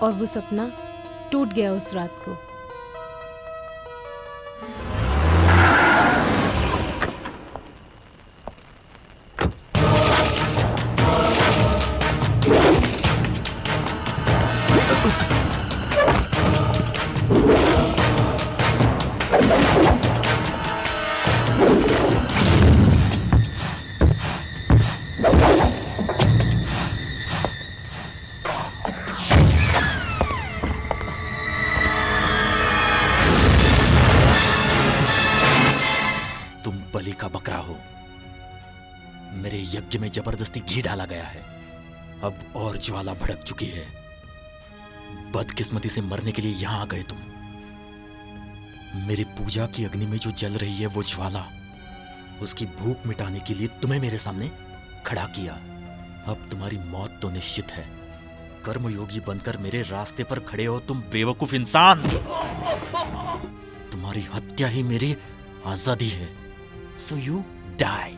और वो सपना टूट गया उस रात को। बलि का बकरा हो। मेरे यज्ञ में जबरदस्ती घी डाला गया है। अब और ज्वाला भड़क चुकी है। बदकिस्मती से मरने के लिए यहां आ गए तुम। मेरी पूजा की अग्नि में जो जल रही है वो ज्वाला, उसकी भूख मिटाने के लिए तुम्हें मेरे सामने खड़ा किया। अब तुम्हारी मौत तो निश्चित है। कर्मयोगी बनकर मेरे रास्ते पर खड़े हो तुम बेवकूफ इंसान। तुम्हारी हत्या ही मेरी आजादी है। So you die.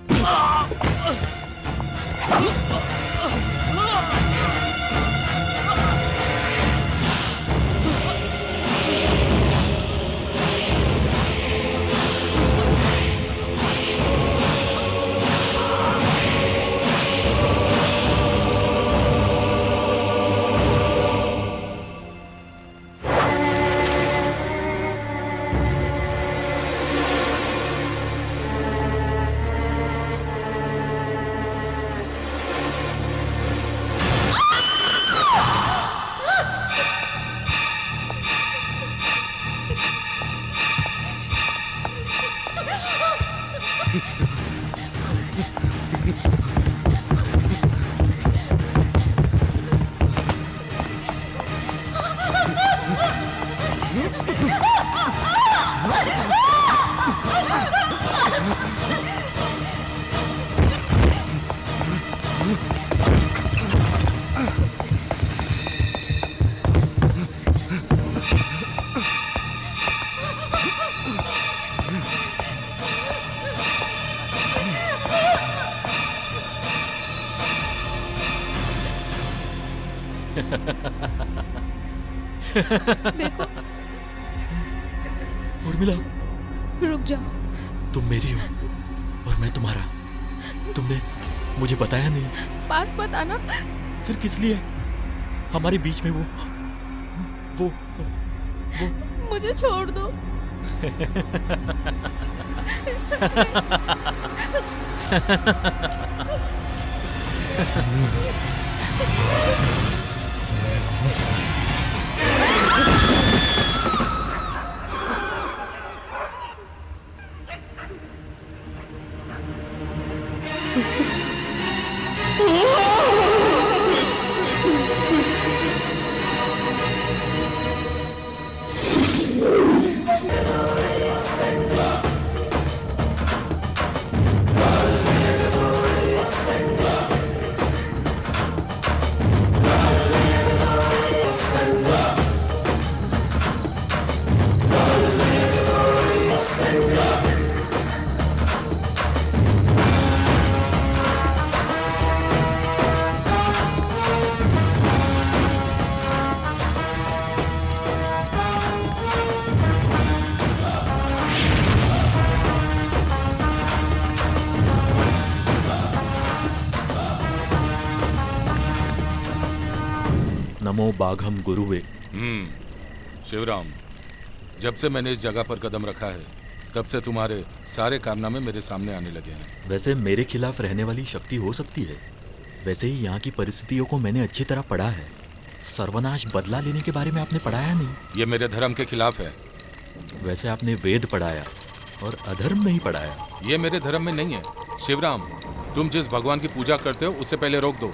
देखो, उर्मिला, रुक जाओ। तुम मेरी हो और मैं तुम्हारा। तुमने मुझे बताया नहीं। पास मत आना। फिर किस लिए? हमारे बीच में वो मुझे छोड़ दो। नमो बाघम गुरुवे। शिवराम, जब से मैंने इस जगह पर कदम रखा है तब से तुम्हारे सारे कारनामे मेरे सामने आने लगे हैं। वैसे मेरे खिलाफ रहने वाली शक्ति हो सकती है, वैसे ही यहाँ की परिस्थितियों को मैंने अच्छी तरह पढ़ा है। सर्वनाश बदला लेने के बारे में आपने पढ़ाया नहीं। ये मेरे धर्म के खिलाफ है। वैसे आपने वेद पढ़ाया और अधर्म नहीं पढ़ाया। ये मेरे धर्म में नहीं है। शिवराम, तुम जिस भगवान की पूजा करते हो उसे पहले रोक दो।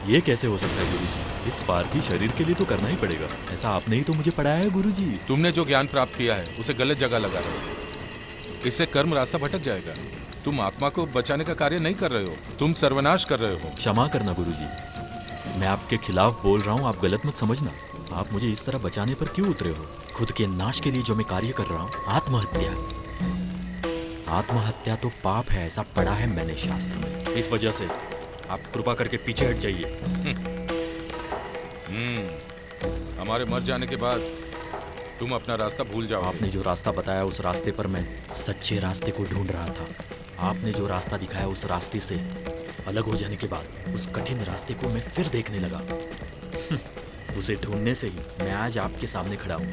ये कैसे हो सकता है गुरुजी? इस पार्थी शरीर के लिए तो करना ही पड़ेगा। ऐसा आपने ही तो मुझे पढ़ाया है गुरुजी। तुमने जो ज्ञान प्राप्त किया है उसे गलत जगह लगा रहे हो। इससे कर्म रास्ता भटक जाएगा। तुम आत्मा को बचाने का कार्य नहीं कर रहे हो, तुम सर्वनाश कर रहे हो। क्षमा करना गुरुजी, मैं आपके खिलाफ बोल रहा हूँ, आप गलत मत समझना। आप मुझे इस तरह बचाने पर क्यों उतरे हो? खुद के नाश के लिए जो मैं कार्य कर रहा हूँ, आत्महत्या। आत्महत्या तो पाप है, ऐसा पढ़ा है मैंने शास्त्र में। इस वजह से आप कृपा करके पीछे हट जाइए। हमारे मर जाने के बाद तुम अपना रास्ता भूल जाओ। आपने जो रास्ता बताया उस रास्ते पर मैं सच्चे रास्ते को ढूंढ रहा था। आपने जो रास्ता दिखाया उस रास्ते से अलग हो जाने के बाद उस कठिन रास्ते को मैं फिर देखने लगा। उसे ढूंढने से ही मैं आज आपके सामने खड़ा हूँ।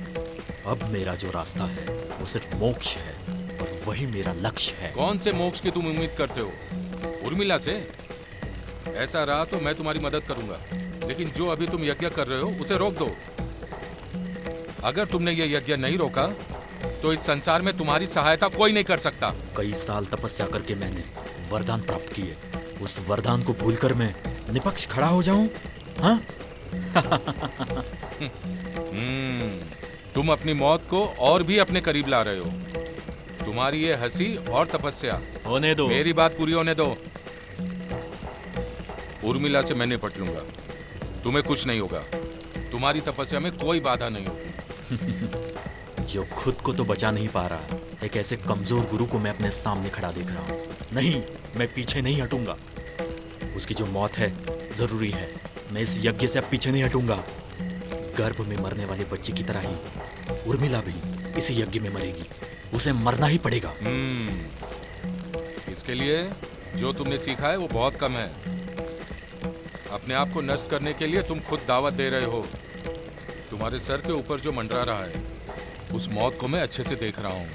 अब मेरा जो रास्ता है वो सिर्फ मोक्ष है और वही मेरा लक्ष्य है। कौन से मोक्ष की तुम उम्मीद करते हो? उर्मिला से? ऐसा रहा तो मैं तुम्हारी मदद करूंगा, लेकिन जो अभी तुम यज्ञ कर रहे हो उसे रोक दो। अगर तुमने ये यज्ञ नहीं रोका तो इस संसार में तुम्हारी सहायता कोई नहीं कर सकता। कई साल तपस्या करके मैंने वरदान प्राप्त किए, उस वरदान को भूलकर मैं निपक्ष खड़ा हो जाऊं? हाँ? तुम अपनी मौत को और भी अपने करीब ला रहे हो। तुम्हारी ये हंसी और तपस्या होने दो। मेरी बात पूरी होने दो। उर्मिला से मैं निपट लूंगा, तुम्हें कुछ नहीं होगा। तुम्हारी तपस्या में कोई बाधा नहीं होगी। जो खुद को तो बचा नहीं पा रहा, एक ऐसे कमजोर गुरु को मैं अपने सामने खड़ा देख रहा हूँ। नहीं, मैं पीछे नहीं हटूंगा। उसकी जो मौत है जरूरी है, मैं इस यज्ञ से अब पीछे नहीं हटूंगा। गर्भ में मरने वाले बच्चे की तरह ही उर्मिला भी इसी यज्ञ में मरेगी। उसे मरना ही पड़ेगा। इसके लिए जो तुमने सीखा है वो बहुत कम है। अपने आप को नष्ट करने के लिए तुम खुद दावत दे रहे हो। तुम्हारे सर के ऊपर जो मंडरा रहा है उस मौत को मैं अच्छे से देख रहा हूँ।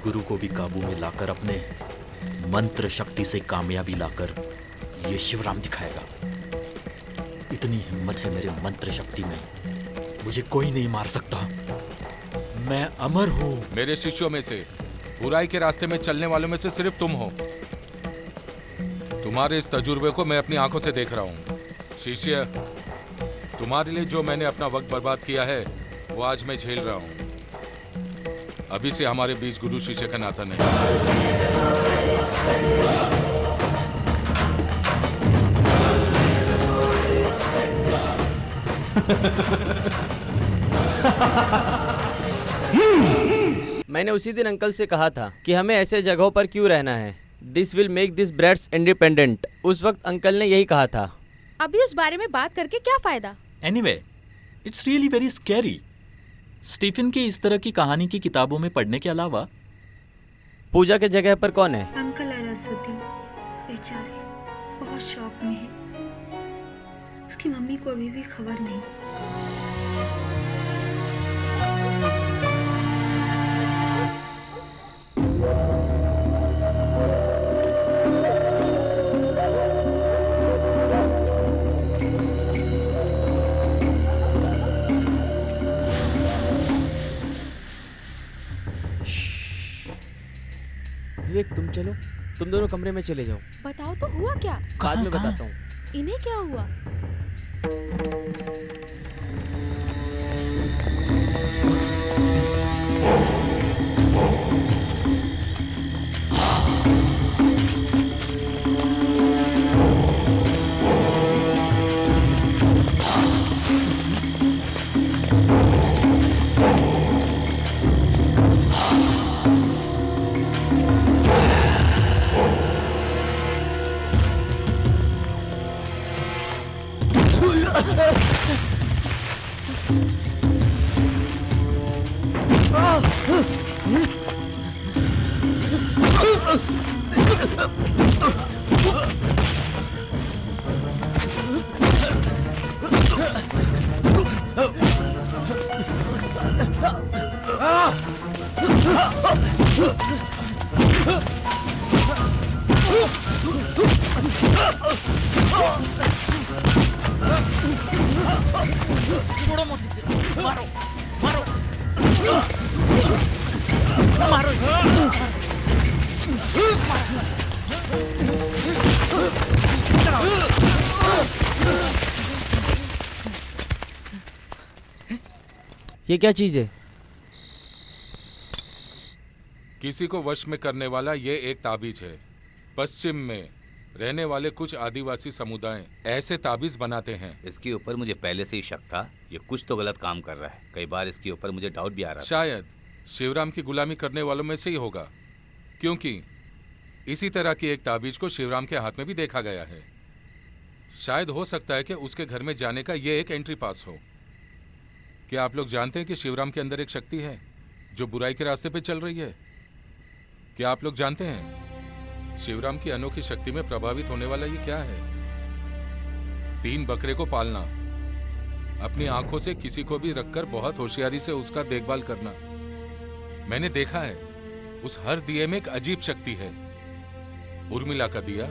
गुरु को भी काबू में लाकर, अपने मंत्र शक्ति से कामयाबी लाकर ये शिवराम दिखाएगा। इतनी हिम्मत है मेरे मंत्र शक्ति में, मुझे कोई नहीं मार सकता। मैं अमर हूँ। मेरे शिष्यों में से बुराई के रास्ते में चलने वालों में से सिर्फ तुम हो। तुम्हारे इस तजुर्बे को मैं अपनी आंखों से देख रहा हूँ। शिष्य, तुम्हारे लिए जो मैंने अपना वक्त बर्बाद किया है वो आज मैं झेल रहा हूँ। अभी से हमारे बीच गुरु शिष्य का नाता नहीं। मैंने उसी दिन अंकल से कहा था कि हमें ऐसे जगहों पर क्यों रहना है। This will make this brats independent. उस वक्त अंकल ने यही कहा था। अभी उस बारे में बात करके क्या फायदा? Anyway, it's really very scary. Stephen की इस तरह की कहानी की किताबों में पढ़ने के अलावा पूजा के जगह पर कौन है? अंकल और सरस्वती बेचारे बहुत शौक में हैं। उसकी मम्मी को अभी भी खबर नहीं। विवेक, तुम चलो, तुम दोनों कमरे में चले जाओ। बताओ तो हुआ क्या? बाद में बताता हूँ। इन्हें क्या हुआ? छोड़ो मत इसे, मारो मारो मारो इसे। ये क्या चीज है? किसी को वश में करने वाला ये एक ताबीज है। पश्चिम में रहने वाले कुछ आदिवासी समुदाय ऐसे ताबीज बनाते हैं। इसके ऊपर मुझे पहले से ही शक था, ये कुछ तो गलत काम कर रहा है। कई बार इसके ऊपर मुझे डाउट भी आ रहा था। शायद शिवराम की गुलामी करने वालों में से ही होगा, क्योंकि इसी तरह की एक ताबीज को शिवराम के हाथ में भी देखा गया है। शायद हो सकता है कि उसके घर में जाने का ये एक एंट्री पास हो। क्या आप लोग जानते हैं कि शिवराम के अंदर एक शक्ति है जो बुराई के रास्ते पे चल रही है? क्या आप लोग जानते हैं शिवराम की अनोखी शक्ति में प्रभावित होने वाला ये क्या है? 3 बकरे को पालना, अपनी आंखों से किसी को भी रखकर बहुत होशियारी से उसका देखभाल करना। मैंने देखा है उस हर दिए में एक अजीब शक्ति है। उर्मिला का दिया,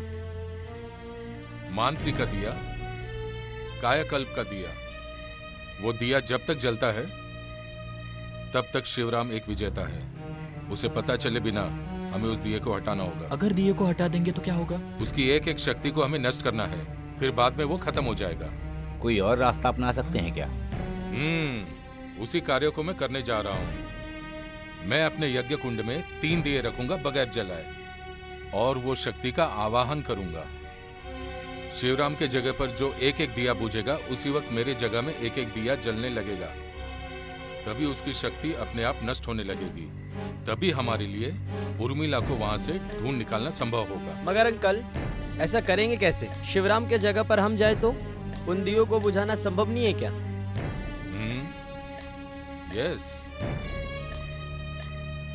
मानफ्री का दिया, कायाकल्प का दिया। वो दिया जब तक जलता है तब तक शिवराम एक विजेता है। उसे पता चले बिना हमें उस दिए को हटाना होगा। अगर दिए को हटा देंगे तो क्या होगा? उसकी एक एक शक्ति को हमें नष्ट करना है, फिर बाद में वो खत्म हो जाएगा। कोई और रास्ता अपना सकते हैं क्या? उसी कार्य को मैं करने जा रहा हूँ। मैं अपने यज्ञ कुंड में 3 दिए रखूंगा बगैर जलाए, और वो शक्ति का आवाहन करूंगा। शिवराम के जगह पर जो एक एक दिया बुझेगा, उसी वक्त मेरे जगह में एक एक दिया जलने लगेगा। तभी उसकी शक्ति अपने आप नष्ट होने लगेगी। तभी हमारे लिए उर्मिला को वहां से ढूंढ निकालना संभव होगा। मगर अंकल, ऐसा करेंगे कैसे? शिवराम के जगह पर हम जाए तो उन दियों को बुझाना संभव नहीं है क्या? यस,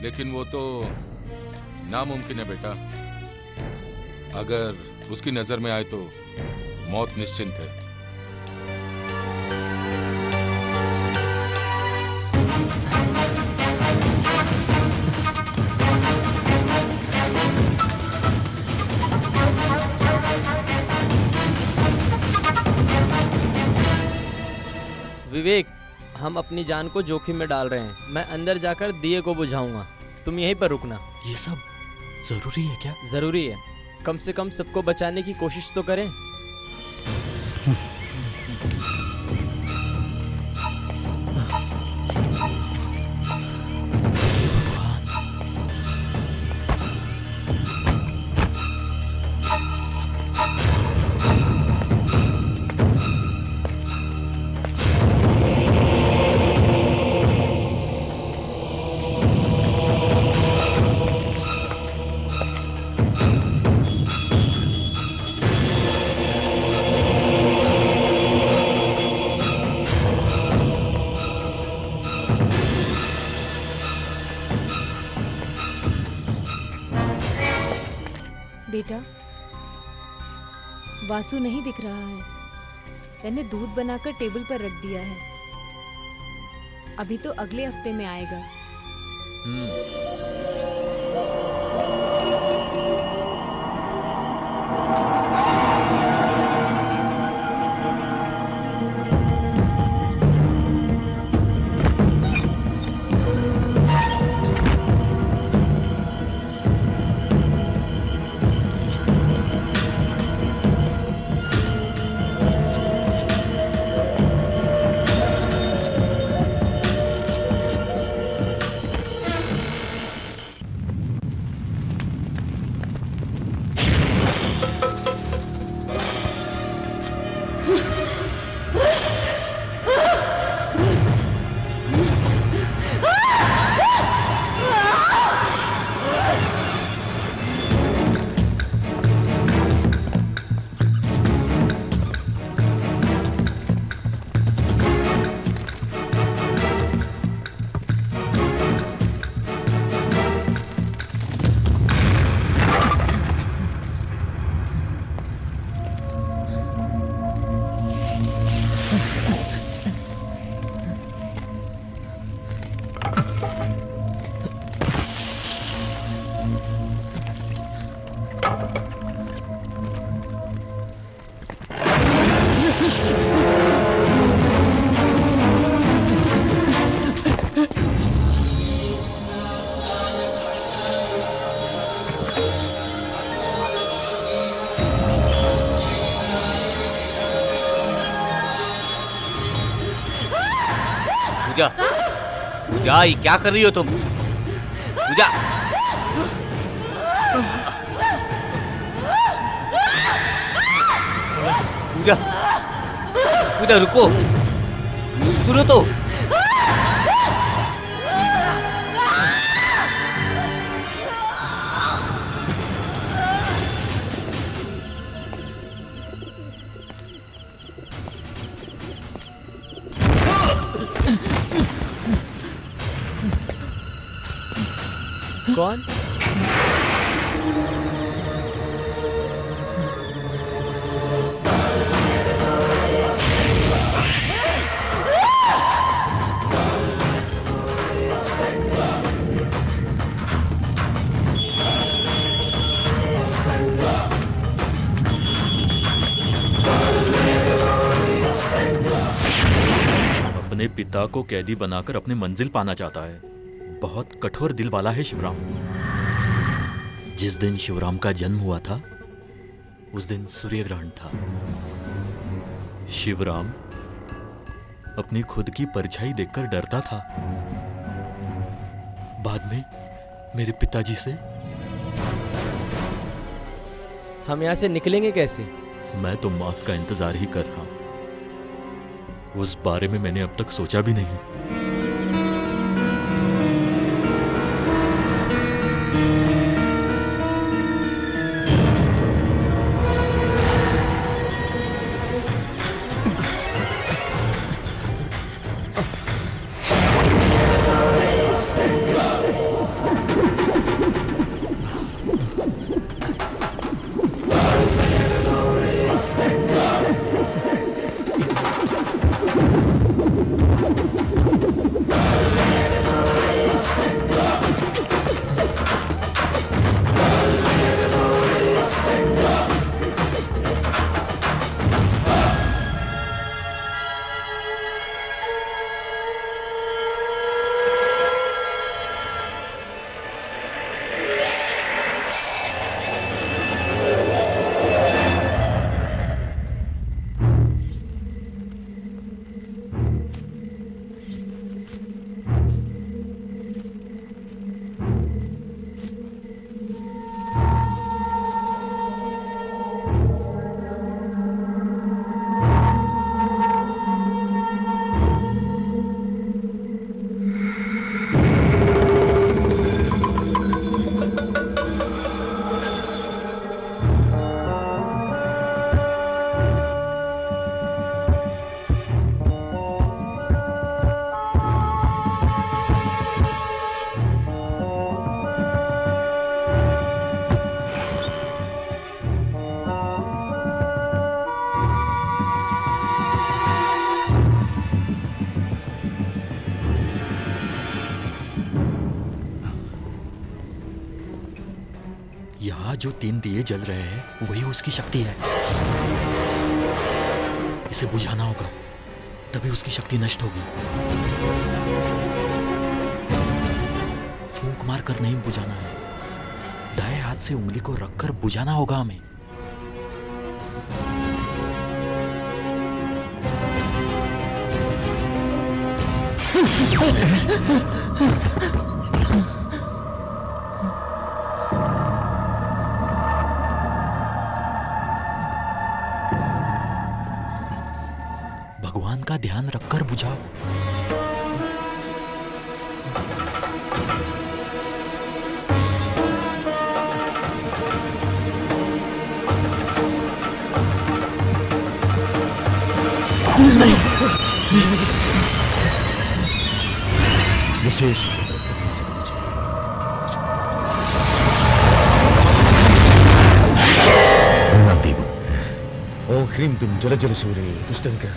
लेकिन वो तो नामुमकिन है बेटा। अगर उसकी नजर में आए तो मौत निश्चिंत है। विवेक, हम अपनी जान को जोखिम में डाल रहे हैं। मैं अंदर जाकर दिए को बुझाऊंगा, तुम यहीं पर रुकना। ये सब जरूरी है क्या? जरूरी है, कम से कम सबको बचाने की कोशिश तो करें। बेटा, वासु नहीं दिख रहा है। मैंने दूध बनाकर टेबल पर रख दिया है, अभी तो अगले हफ्ते में आएगा। पूजा, पूजा, ये क्या कर रही हो तुम? पूजा, पूजा, पूजा रुको, सुनो तो। कौन? अपने पिता को कैदी बनाकर अपनी मंजिल पाना चाहता है। बहुत कठोर दिल वाला है शिवराम। जिस दिन शिवराम का जन्म हुआ था उस दिन सूर्य ग्रहण था। शिवराम अपनी खुद की परछाई देखकर डरता था। बाद में मेरे पिताजी से। हम यहाँ से निकलेंगे कैसे? मैं तो मौत का इंतजार ही कर रहा हूं। उस बारे में मैंने अब तक सोचा भी नहीं। यहाँ जो 3 दिए जल रहे हैं वही उसकी शक्ति है। इसे बुझाना होगा, तभी उसकी शक्ति नष्ट होगी। फूंक मारकर नहीं बुझाना है, दाएं हाथ से उंगली को रखकर बुझाना होगा हमें। भगवान का ध्यान रखकर बुझाओ। नहीं, विशेष ओ ह्रीं तुम जल जल सूरे दुष्टंकर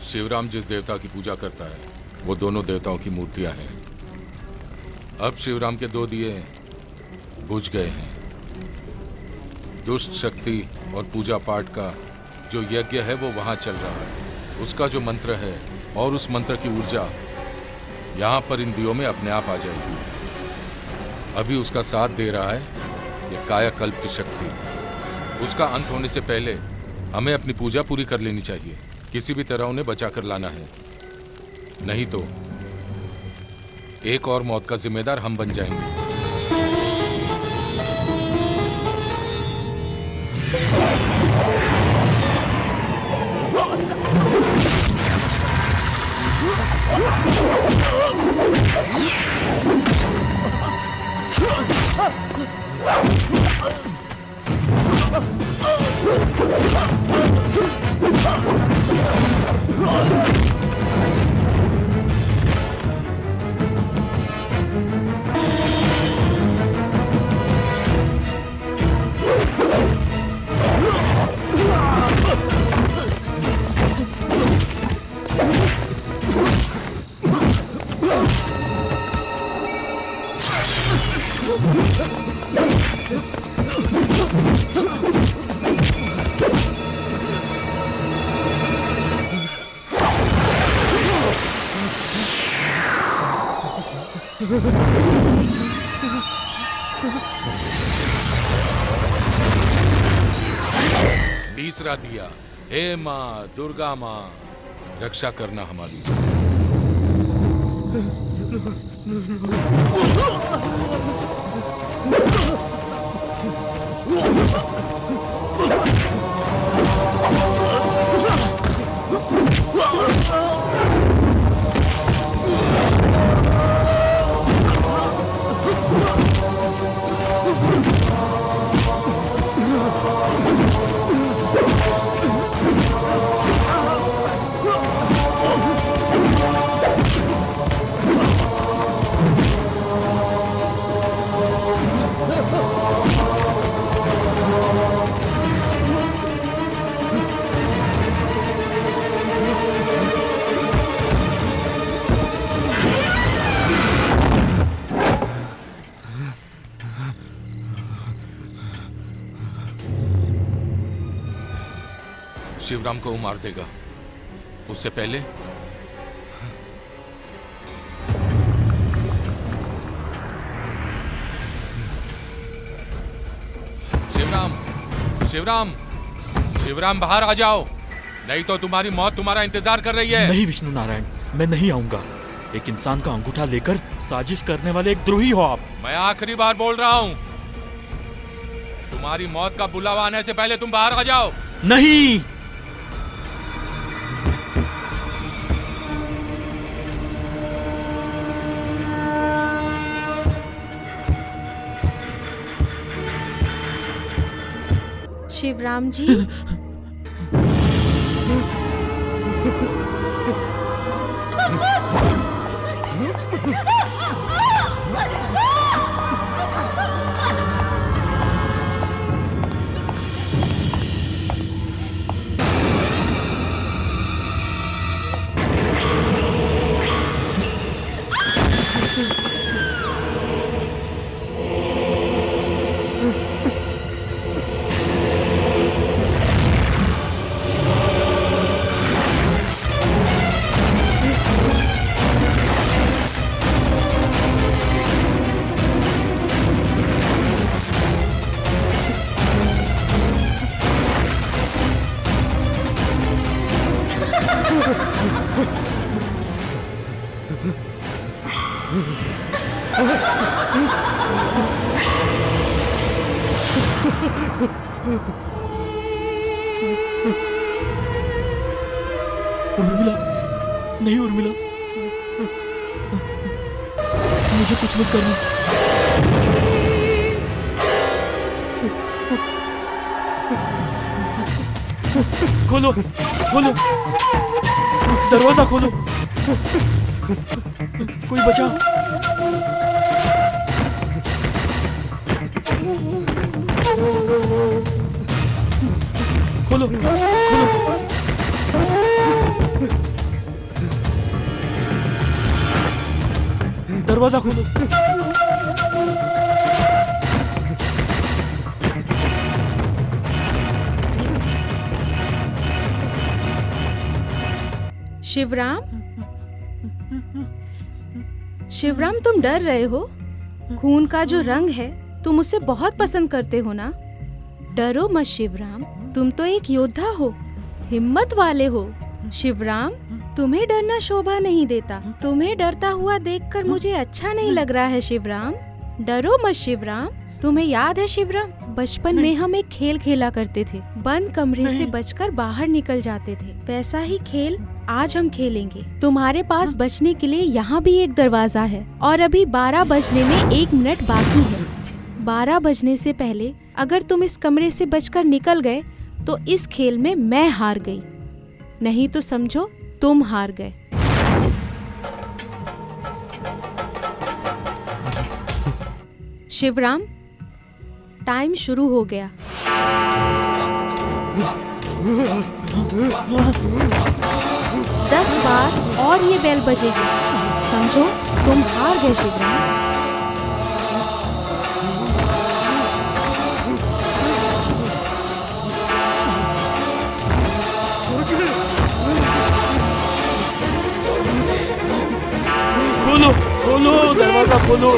शिवराम जिस देवता की पूजा करता है वो दोनों देवताओं की मूर्तियां हैं। अब शिवराम के 2 दिए बुझ गए हैं। दुष्ट शक्ति और पूजा पाठ का जो यज्ञ है वो वहाँ चल रहा है, उसका जो मंत्र है और उस मंत्र की ऊर्जा यहाँ पर इन दियों में अपने आप आ जाएगी। अभी उसका साथ दे रहा है ये कायाकल्प की शक्ति। उसका अंत होने से पहले हमें अपनी पूजा पूरी कर लेनी चाहिए। किसी भी तरह उन्हें बचा कर लाना है, नहीं तो एक और मौत का जिम्मेदार हम बन जाएंगे। तीसरा दिया, हे माँ दुर्गा माँ, रक्षा करना हमारी। शिवराम को मार देगा, उससे पहले शिवराम, शिवराम, शिवराम बाहर आ जाओ, नहीं तो तुम्हारी मौत तुम्हारा इंतजार कर रही है। नहीं विष्णु नारायण, मैं नहीं आऊंगा। एक इंसान का अंगूठा लेकर साजिश करने वाले एक द्रोही हो आप। मैं आखिरी बार बोल रहा हूं, तुम्हारी मौत का बुलावा आने से पहले तुम बाहर आ जाओ। नहीं, शिवराम जी। उर्मिला, नहीं उर्मिला, मुझे कुछ मत करना। खोलो, खोलो, दरवाजा खोलो, कोई बचा। खोलो, खोलो, दरवाजा खोलो। शिवराम, शिवराम तुम डर रहे हो? खून का जो रंग है तुम उसे बहुत पसंद करते हो ना? डरो मत शिवराम, तुम तो एक योद्धा हो, हिम्मत वाले हो। शिवराम, तुम्हें डरना शोभा नहीं देता। तुम्हें डरता हुआ देखकर मुझे अच्छा नहीं लग रहा है शिवराम। डरो मत शिवराम। तुम्हें याद है शिवराम, बचपन में हम एक खेल खेला करते थे, बंद कमरे से बचकर बाहर निकल जाते थे। वैसा ही खेल आज हम खेलेंगे। तुम्हारे पास बचने के लिए यहाँ भी एक दरवाजा है और अभी 12 बजने में 1 मिनट बाकी है। 12 बजने से पहले अगर तुम इस कमरे से बचकर निकल गए तो इस खेल में मैं हार गई, नहीं तो समझो तुम हार गए। शिवराम, टाइम शुरू हो गया। 10 बार और ये बेल बजेगी, समझो तुम हार गए शिवराम। खोलो खोलो, दरवाजा खोलो।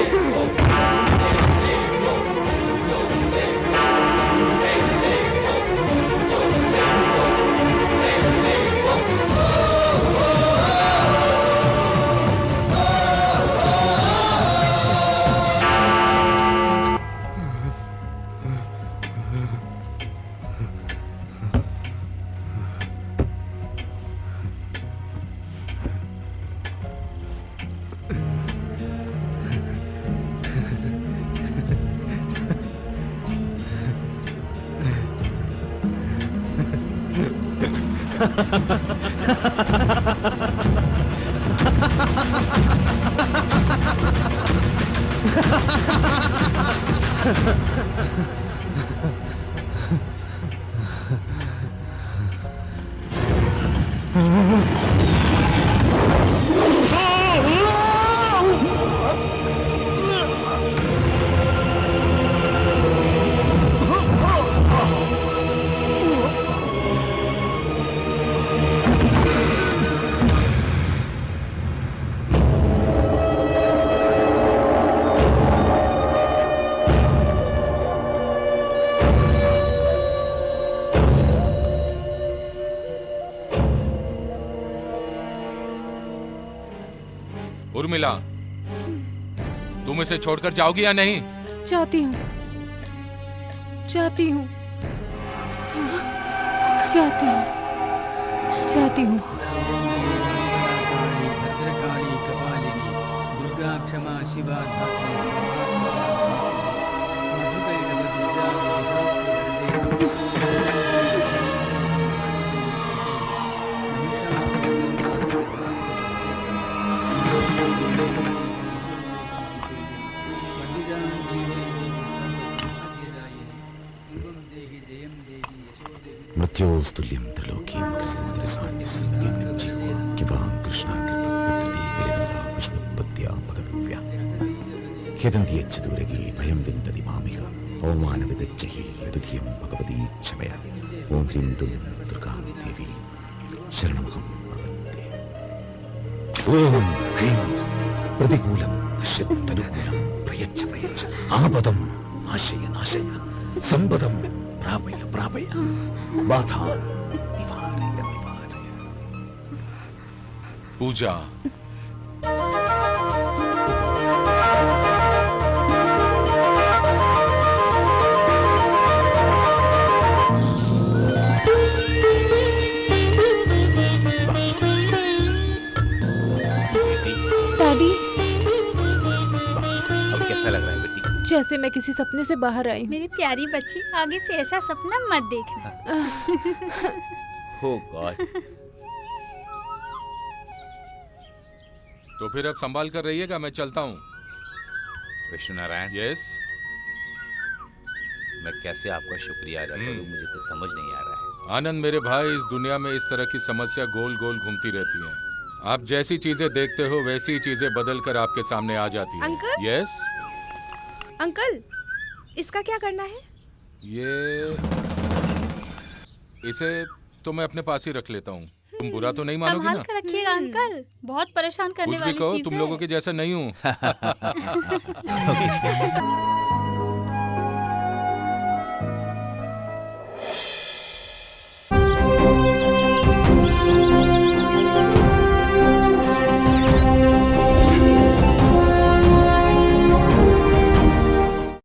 उर्मिला, तुम इसे छोड़कर जाओगी या नहीं? जाती हूँ, जाती हूँ, जाती हूँ, जाती हूँ। भद्रकाली कपालिनी दुर्गा क्षमा शिवा मृत्योस्तुल्यं त्रिलोकीं कृष्णां कृष्णोत्पत्त्या पदव्या यदन्ति यच्चदूरगे भयं विन्दति मामिह अवमानविदच्चहि यदुधियं भगवती क्षमया। ॐ ह्रीं दुं दुर्गा देवी शरणमहं प्रपद्ये। ॐ ह्रीं प्रतिकूलं नश्यदनुकूलं प्रयच्छ प्रयच्छ आपदं नाशय नाशय सम्पदं प्रापय प्रापय बाधा निवारय निवारय। पूजा, दादी, अब कैसा लग रहा है बेटी? जैसे मैं किसी सपने से बाहर आई हूँ। मेरी प्यारी बच्ची, आगे से ऐसा सपना मत देखना। Oh God. तो फिर अब संभाल कर रहिएगा, मैं चलता हूँ। विष्णु नारायण, यस, मैं कैसे आपका शुक्रिया अदा करूं, मुझे तो समझ नहीं आ रहा है। आनंद मेरे भाई, इस दुनिया में इस तरह की समस्या गोल गोल घूमती रहती है। आप जैसी चीजें देखते हो वैसी चीजें बदल कर आपके सामने आ जाती हैं। अंकल? यस अंकल, इसका क्या करना है? इसे तो मैं अपने पास ही रख लेता हूँ। तुम बुरा तो नहीं मानोगी संभाल ना? कर रखिएगा अंकल, बहुत परेशान करने कुछ भी वाली कहो, चीज तुम है। लोगों के जैसा नहीं हूँ।